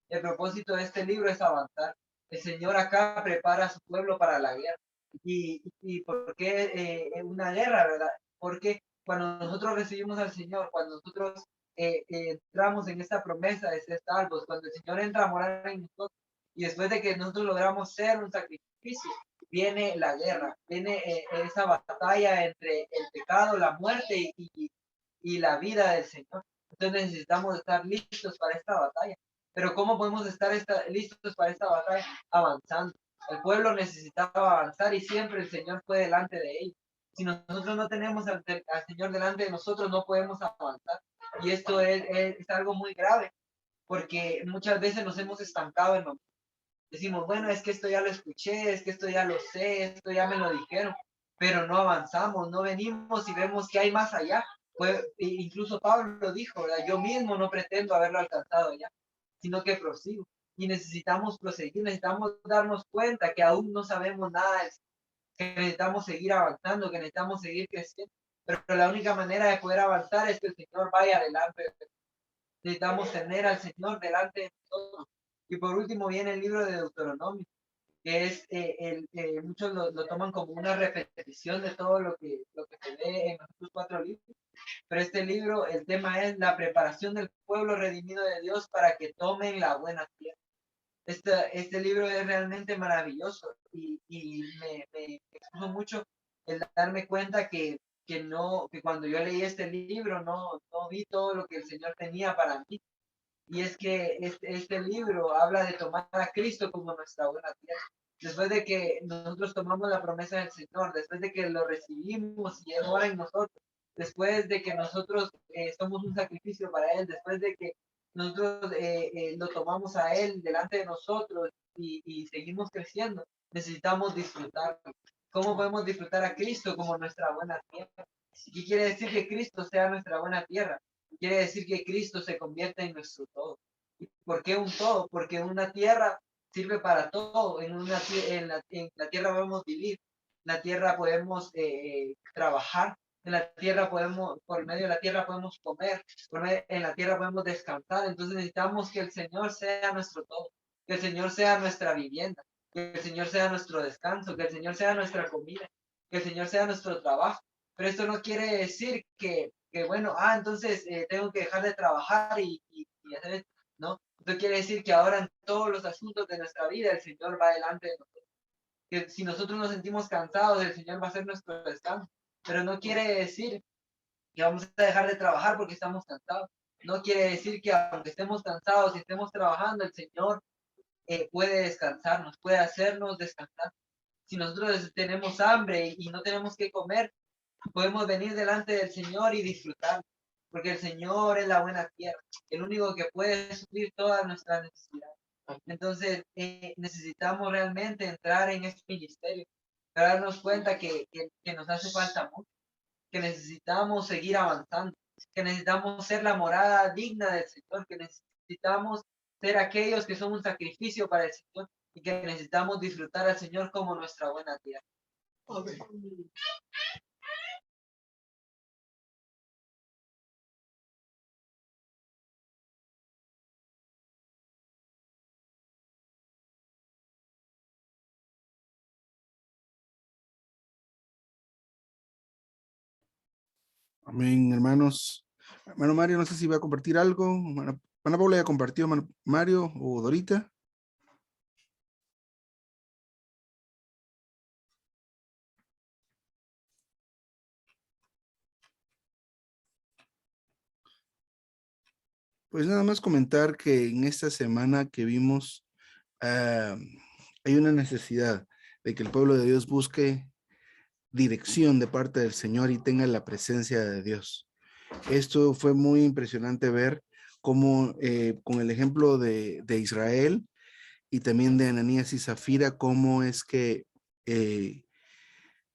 El propósito de este libro es avanzar. El Señor acá prepara a su pueblo para la guerra. ¿Y por qué una guerra, verdad? Porque cuando nosotros recibimos al Señor, cuando nosotros entramos en esta promesa de ser salvos, cuando el Señor entra a morar en nosotros, y después de que nosotros logramos ser un sacrificio, viene la guerra, viene esa batalla entre el pecado, la muerte y la vida del Señor. Entonces necesitamos estar listos para esta batalla. Pero ¿cómo podemos estar listos para esta batalla? Avanzando. El pueblo necesitaba avanzar y siempre el Señor fue delante de ellos. Si nosotros no tenemos al Señor delante de nosotros, no podemos avanzar. Y esto es algo muy grave, porque muchas veces nos hemos estancado en lo mismo. Decimos, bueno, es que esto ya lo escuché, es que esto ya lo sé, esto ya me lo dijeron, pero no avanzamos, no venimos y vemos que hay más allá. Incluso Pablo lo dijo, ¿verdad? Yo mismo no pretendo haberlo alcanzado ya, sino que prosigo. Y necesitamos proseguir, necesitamos darnos cuenta que aún no sabemos nada, que necesitamos seguir avanzando, que necesitamos seguir creciendo. Pero la única manera de poder avanzar es que el Señor vaya adelante. Necesitamos tener al Señor delante de nosotros. Y por último viene el libro de Deuteronomio, que es, muchos lo toman como una repetición de todo lo que se ve en los 4 libros. Pero este libro, el tema es la preparación del pueblo redimido de Dios para que tomen la buena tierra. Este libro es realmente maravilloso y me expuso mucho el darme cuenta que cuando yo leí este libro no vi todo lo que el Señor tenía para mí. Y es que este libro habla de tomar a Cristo como nuestra buena tierra. Después de que nosotros tomamos la promesa del Señor, después de que lo recibimos y Él mora en nosotros, después de que nosotros somos un sacrificio para Él, después de que nosotros lo tomamos a Él delante de nosotros y seguimos creciendo, necesitamos disfrutar. ¿Cómo podemos disfrutar a Cristo como nuestra buena tierra? ¿Qué quiere decir que Cristo sea nuestra buena tierra? Quiere decir que Cristo se convierte en nuestro todo. ¿Y por qué un todo? Porque una tierra sirve para todo. En la tierra podemos vivir, en la tierra podemos trabajar, en la tierra podemos, por medio de la tierra podemos comer, en la tierra podemos descansar. Entonces necesitamos que el Señor sea nuestro todo, que el Señor sea nuestra vivienda, que el Señor sea nuestro descanso, que el Señor sea nuestra comida, que el Señor sea nuestro trabajo. Pero esto no quiere decir que bueno, entonces tengo que dejar de trabajar y hacer esto, ¿no? Esto quiere decir que ahora en todos los asuntos de nuestra vida el Señor va delante de nosotros. Que si nosotros nos sentimos cansados, el Señor va a ser nuestro descanso. Pero no quiere decir que vamos a dejar de trabajar porque estamos cansados. No quiere decir que aunque estemos cansados y estemos trabajando, el Señor puede descansarnos, puede hacernos descansar. Si nosotros tenemos hambre y no tenemos que comer, podemos venir delante del Señor y disfrutar, porque el Señor es la buena tierra, el único que puede suplir todas nuestras necesidades. Entonces, necesitamos realmente entrar en este ministerio, para darnos cuenta que nos hace falta mucho, que necesitamos seguir avanzando, que necesitamos ser la morada digna del Señor, que necesitamos ser aquellos que son un sacrificio para el Señor y que necesitamos disfrutar al Señor como nuestra buena tierra. Amén. Amén, hermanos. Hermano Mario, no sé si va a compartir algo. Hermana Paula ya compartió, hermano Mario o Dorita. Pues nada más comentar que en esta semana que vimos, hay una necesidad de que el pueblo de Dios busque dirección de parte del Señor y tenga la presencia de Dios. Esto fue muy impresionante ver cómo con el ejemplo de Israel y también de Ananías y Zafira, cómo es que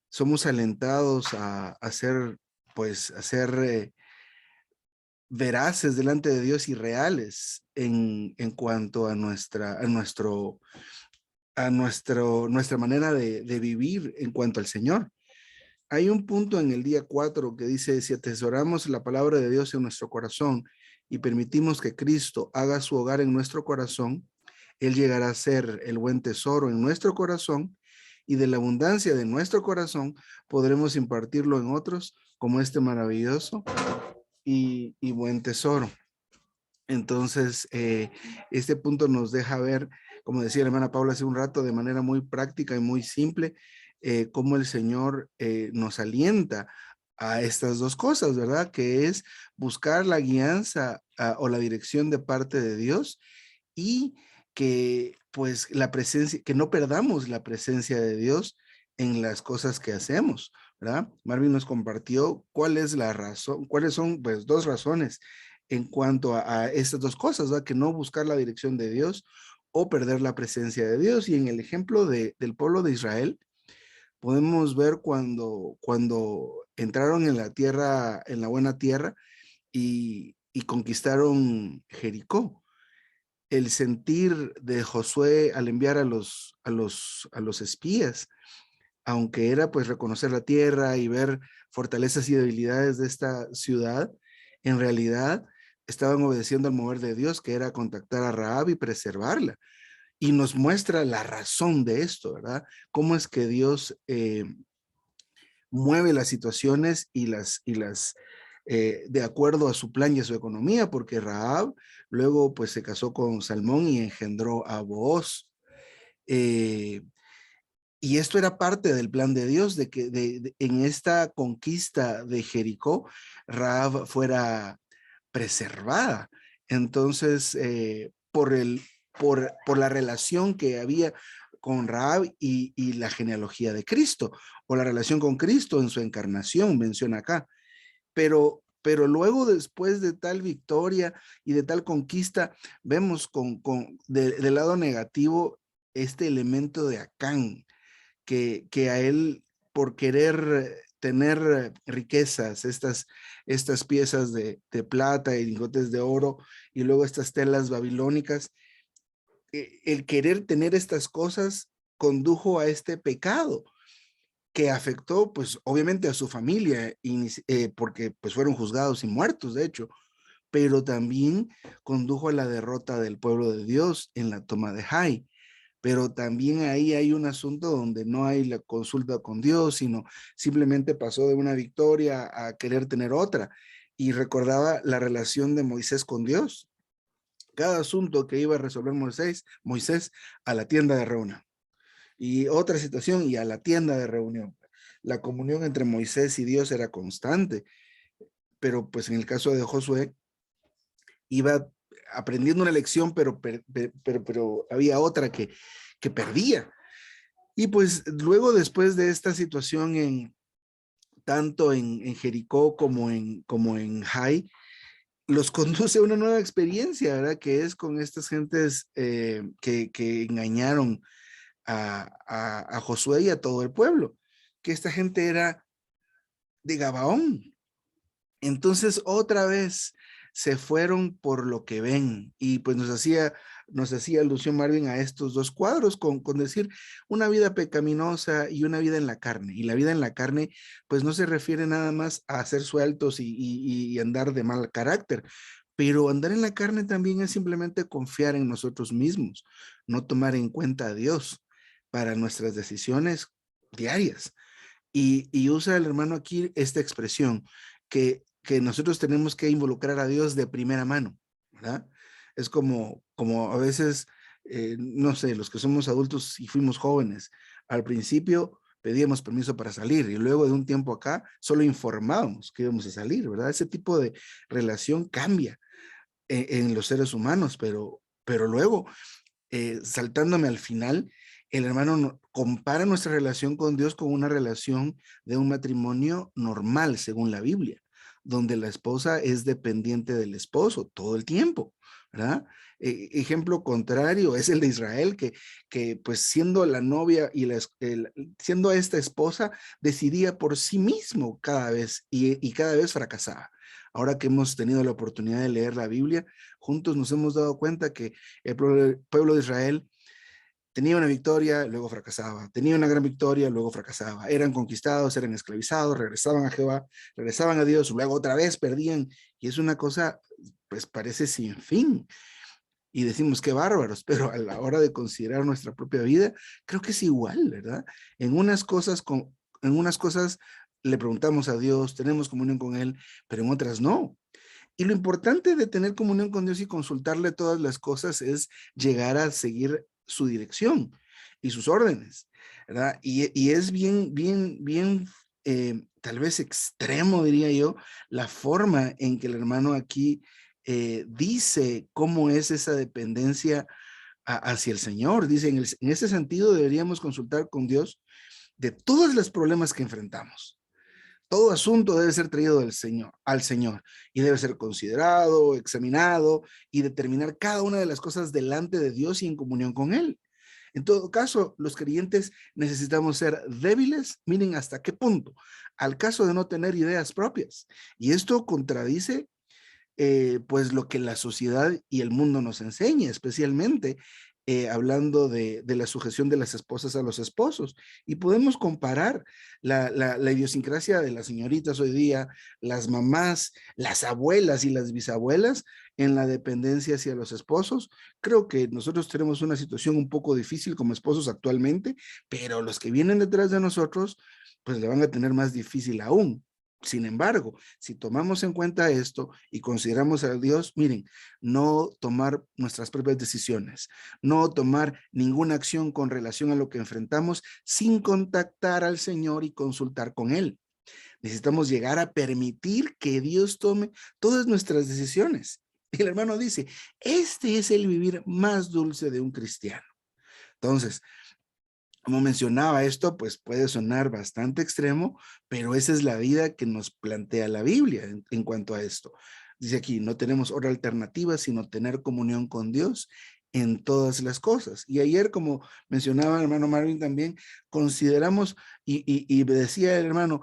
somos alentados a hacer veraces delante de Dios y reales en cuanto a nuestra manera de vivir en cuanto al Señor. Hay un punto en el día 4 que dice, si atesoramos la palabra de Dios en nuestro corazón y permitimos que Cristo haga su hogar en nuestro corazón, Él llegará a ser el buen tesoro en nuestro corazón, y de la abundancia de nuestro corazón podremos impartirlo en otros como este maravilloso y buen tesoro. Entonces, este punto nos deja ver, como decía la hermana Paula hace un rato, de manera muy práctica y muy simple, cómo el Señor nos alienta a estas dos cosas, ¿verdad? Que es buscar la guianza o la dirección de parte de Dios, y que pues la presencia, que no perdamos la presencia de Dios en las cosas que hacemos, ¿verdad? Marvin nos compartió cuál es la razón, cuáles son pues dos razones en cuanto a estas dos cosas, ¿verdad? Que no buscar la dirección de Dios o perder la presencia de Dios. Y en el ejemplo del pueblo de Israel, podemos ver cuando entraron en la tierra, en la buena tierra, y conquistaron Jericó. El sentir de Josué al enviar a los espías, aunque era pues reconocer la tierra y ver fortalezas y debilidades de esta ciudad, en realidad estaban obedeciendo al mover de Dios, que era contactar a Rahab y preservarla. Y nos muestra la razón de esto, ¿verdad? Cómo es que Dios mueve las situaciones y las de acuerdo a su plan y a su economía, porque Rahab luego pues se casó con Salmón y engendró a Booz. Y esto era parte del plan de Dios, de que en esta conquista de Jericó, Rahab fuera preservada. Entonces, por la relación que había con Rahab y la genealogía de Cristo, o la relación con Cristo en su encarnación, menciona acá. Pero luego, después de tal victoria y de tal conquista, vemos del lado negativo este elemento de Acán, que a él, por querer tener riquezas, estas piezas de plata y lingotes de oro, y luego estas telas babilónicas, el querer tener estas cosas condujo a este pecado que afectó pues obviamente a su familia, porque pues fueron juzgados y muertos de hecho, pero también condujo a la derrota del pueblo de Dios en la toma de Jai. Pero también ahí hay un asunto donde no hay la consulta con Dios, sino simplemente pasó de una victoria a querer tener otra. Y recordaba la relación de Moisés con Dios. Cada asunto que iba a resolver Moisés a la tienda de reunión. Y otra situación y a la tienda de reunión. La comunión entre Moisés y Dios era constante, pero pues en el caso de Josué iba aprendiendo una lección, pero había otra que perdía. Y pues luego, después de esta situación tanto en Jericó como en Jai, los conduce a una nueva experiencia, ¿verdad? Que es con estas gentes que engañaron a Josué y a todo el pueblo, que esta gente era de Gabaón. Entonces otra vez se fueron por lo que ven, y pues nos hacía alusión Marvin a estos dos cuadros con decir una vida pecaminosa y una vida en la carne. Y la vida en la carne pues no se refiere nada más a ser sueltos y andar de mal carácter, pero andar en la carne también es simplemente confiar en nosotros mismos, no tomar en cuenta a Dios para nuestras decisiones diarias. Y usa el hermano aquí esta expresión, que nosotros tenemos que involucrar a Dios de primera mano, ¿verdad? Es como a veces, no sé, los que somos adultos y fuimos jóvenes, al principio pedíamos permiso para salir y luego de un tiempo acá solo informábamos que íbamos a salir, ¿verdad? Ese tipo de relación cambia en los seres humanos, pero luego, saltándome al final, el hermano compara nuestra relación con Dios con una relación de un matrimonio normal, según la Biblia, donde la esposa es dependiente del esposo todo el tiempo, ¿verdad? Ejemplo contrario es el de Israel, que pues siendo la novia y siendo esta esposa, decidía por sí mismo cada vez y cada vez fracasaba. ahora que hemos tenido la oportunidad de leer la Biblia, juntos nos hemos dado cuenta que el pueblo de Israel tenía una victoria, luego fracasaba, tenía una gran victoria, luego fracasaba, eran conquistados, eran esclavizados, regresaban a Jehová, regresaban a Dios, luego otra vez perdían, y es una cosa, pues parece sin fin. Y decimos qué bárbaros, pero a la hora de considerar nuestra propia vida, creo que es igual, ¿verdad? En unas cosas le preguntamos a Dios, tenemos comunión con Él, pero en otras no. Y lo importante de tener comunión con Dios y consultarle todas las cosas es llegar a seguir su dirección y sus órdenes, ¿verdad? Y es bien, tal vez extremo, diría yo, la forma en que el hermano aquí dice cómo es esa dependencia hacia el Señor. Dice, en ese sentido deberíamos consultar con Dios de todos los problemas que enfrentamos. Todo asunto debe ser traído al Señor, y debe ser considerado, examinado y determinar cada una de las cosas delante de Dios y en comunión con Él. En todo caso, los creyentes necesitamos ser débiles, miren hasta qué punto, al caso de no tener ideas propias. Y esto contradice pues lo que la sociedad y el mundo nos enseña, especialmente hablando de la sujeción de las esposas a los esposos. Y podemos comparar la idiosincrasia de las señoritas hoy día, las mamás, las abuelas y las bisabuelas en la dependencia hacia los esposos. Creo que nosotros tenemos una situación un poco difícil como esposos actualmente, pero los que vienen detrás de nosotros, pues le van a tener más difícil aún. Sin embargo, si tomamos en cuenta esto y consideramos a Dios, miren, no tomar nuestras propias decisiones, no tomar ninguna acción con relación a lo que enfrentamos sin contactar al Señor y consultar con Él. Necesitamos llegar a permitir que Dios tome todas nuestras decisiones. Y el hermano dice, este es el vivir más dulce de un cristiano. Entonces, como mencionaba, esto pues puede sonar bastante extremo, pero esa es la vida que nos plantea la Biblia en cuanto a esto. Dice aquí, no tenemos otra alternativa sino tener comunión con Dios en todas las cosas. Y ayer, como mencionaba el hermano Marvin también, consideramos y decía el hermano,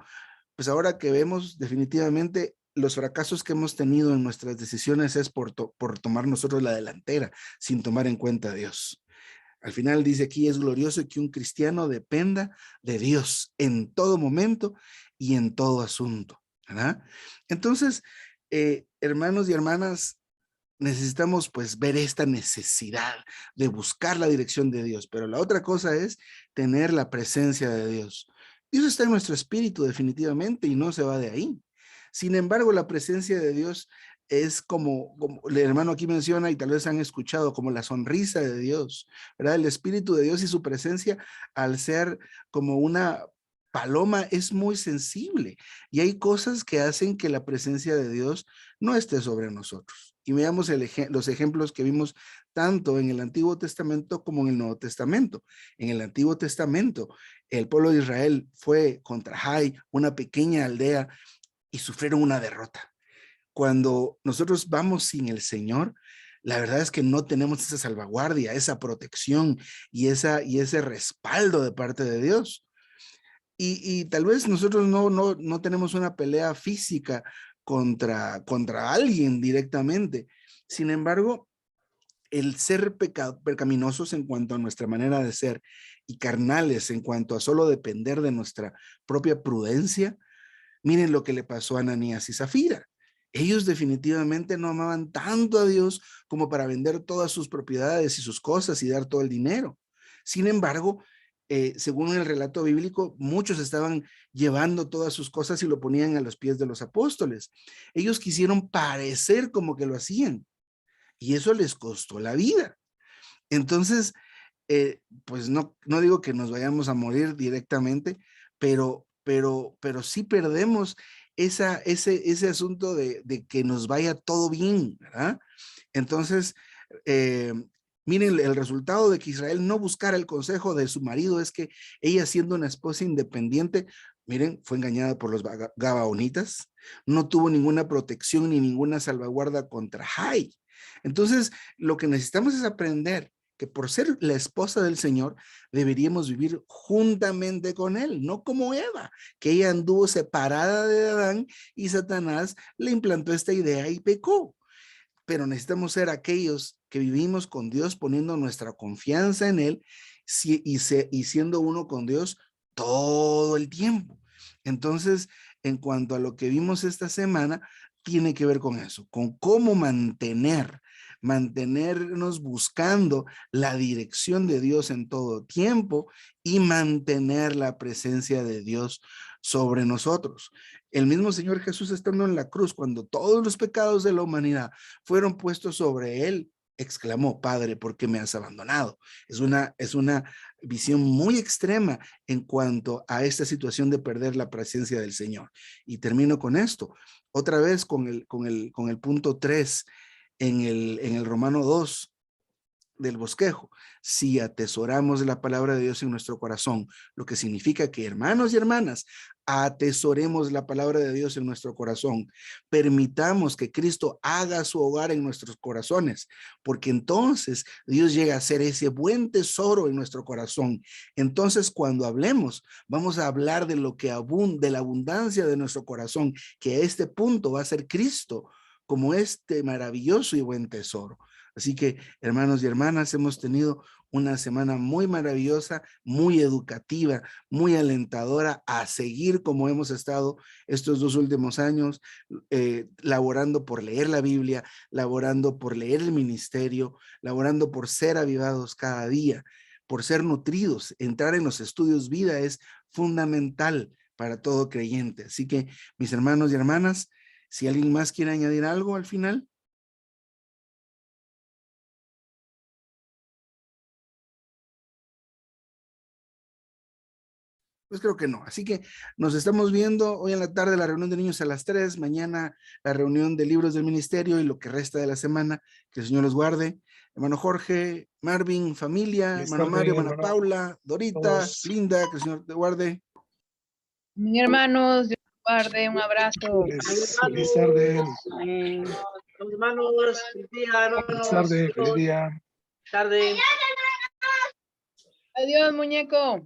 pues ahora que vemos definitivamente los fracasos que hemos tenido en nuestras decisiones es por tomar nosotros la delantera, sin tomar en cuenta a Dios. Al final dice aquí, es glorioso que un cristiano dependa de Dios en todo momento y en todo asunto, ¿verdad? Entonces, hermanos y hermanas, necesitamos pues ver esta necesidad de buscar la dirección de Dios, pero la otra cosa es tener la presencia de Dios. Dios está en nuestro espíritu definitivamente y no se va de ahí. Sin embargo, la presencia de Dios es como el hermano aquí menciona y tal vez han escuchado, como la sonrisa de Dios, ¿verdad? El Espíritu de Dios y su presencia, al ser como una paloma, es muy sensible y hay cosas que hacen que la presencia de Dios no esté sobre nosotros. Y veamos los ejemplos que vimos tanto en el Antiguo Testamento como en el Nuevo Testamento. En el Antiguo Testamento, el pueblo de Israel fue contra Jai, una pequeña aldea, y sufrieron una derrota. Cuando nosotros vamos sin el Señor, la verdad es que no tenemos esa salvaguardia, esa protección y ese respaldo de parte de Dios. Y tal vez nosotros no tenemos una pelea física contra alguien directamente. Sin embargo, el ser pecaminosos en cuanto a nuestra manera de ser y carnales en cuanto a solo depender de nuestra propia prudencia, miren lo que le pasó a Ananías y Zafira. Ellos definitivamente no amaban tanto a Dios como para vender todas sus propiedades y sus cosas y dar todo el dinero. Sin embargo, según el relato bíblico, muchos estaban llevando todas sus cosas y lo ponían a los pies de los apóstoles. Ellos quisieron parecer como que lo hacían y eso les costó la vida. Entonces, pues no digo que nos vayamos a morir directamente, pero sí perdemos ese asunto de que nos vaya todo bien, ¿verdad? Entonces, miren, el resultado de que Israel no buscara el consejo de su marido es que ella, siendo una esposa independiente, miren, fue engañada por los gabaonitas, no tuvo ninguna protección ni ninguna salvaguarda contra Jai. Entonces, lo que necesitamos es aprender que por ser la esposa del Señor deberíamos vivir juntamente con Él, no como Eva, que ella anduvo separada de Adán y Satanás le implantó esta idea y pecó. Pero necesitamos ser aquellos que vivimos con Dios poniendo nuestra confianza en Él y siendo uno con Dios todo el tiempo. Entonces, en cuanto a lo que vimos esta semana, tiene que ver con eso, con cómo mantenernos buscando la dirección de Dios en todo tiempo y mantener la presencia de Dios sobre nosotros. El mismo Señor Jesús, estando en la cruz, cuando todos los pecados de la humanidad fueron puestos sobre Él, exclamó: Padre, ¿por qué me has abandonado? Es una visión muy extrema en cuanto a esta situación de perder la presencia del Señor. Y termino con esto, otra vez con el punto 3 en el Romano 2 del bosquejo. Si atesoramos la palabra de Dios en nuestro corazón, lo que significa que, hermanos y hermanas, atesoremos la palabra de Dios en nuestro corazón, permitamos que Cristo haga su hogar en nuestros corazones, porque entonces Dios llega a ser ese buen tesoro en nuestro corazón. Entonces, cuando hablemos, vamos a hablar de lo que de la abundancia de nuestro corazón, que a este punto va a ser Cristo como este maravilloso y buen tesoro. Así que, hermanos y hermanas, hemos tenido una semana muy maravillosa, muy educativa, muy alentadora a seguir como hemos estado estos 2 últimos años, laborando por leer la Biblia, laborando por leer el ministerio, laborando por ser avivados cada día, por ser nutridos. Entrar en los estudios vida es fundamental para todo creyente. Así que, mis hermanos y hermanas, si alguien más quiere añadir algo al final. Pues creo que no. Así que nos estamos viendo hoy en la tarde, la reunión de niños a las 3, mañana la reunión de libros del ministerio y lo que resta de la semana. Que el Señor los guarde. Hermano Jorge, Marvin, familia, hermano Mario, hermana Paula, Dorita, todos. Linda, que el Señor te guarde. Mi hermanos, Dios los guarde, un abrazo. Feliz tarde. Hermanos, feliz día, hermanos. Feliz tarde, feliz día. Tarde. Adiós, muñeco.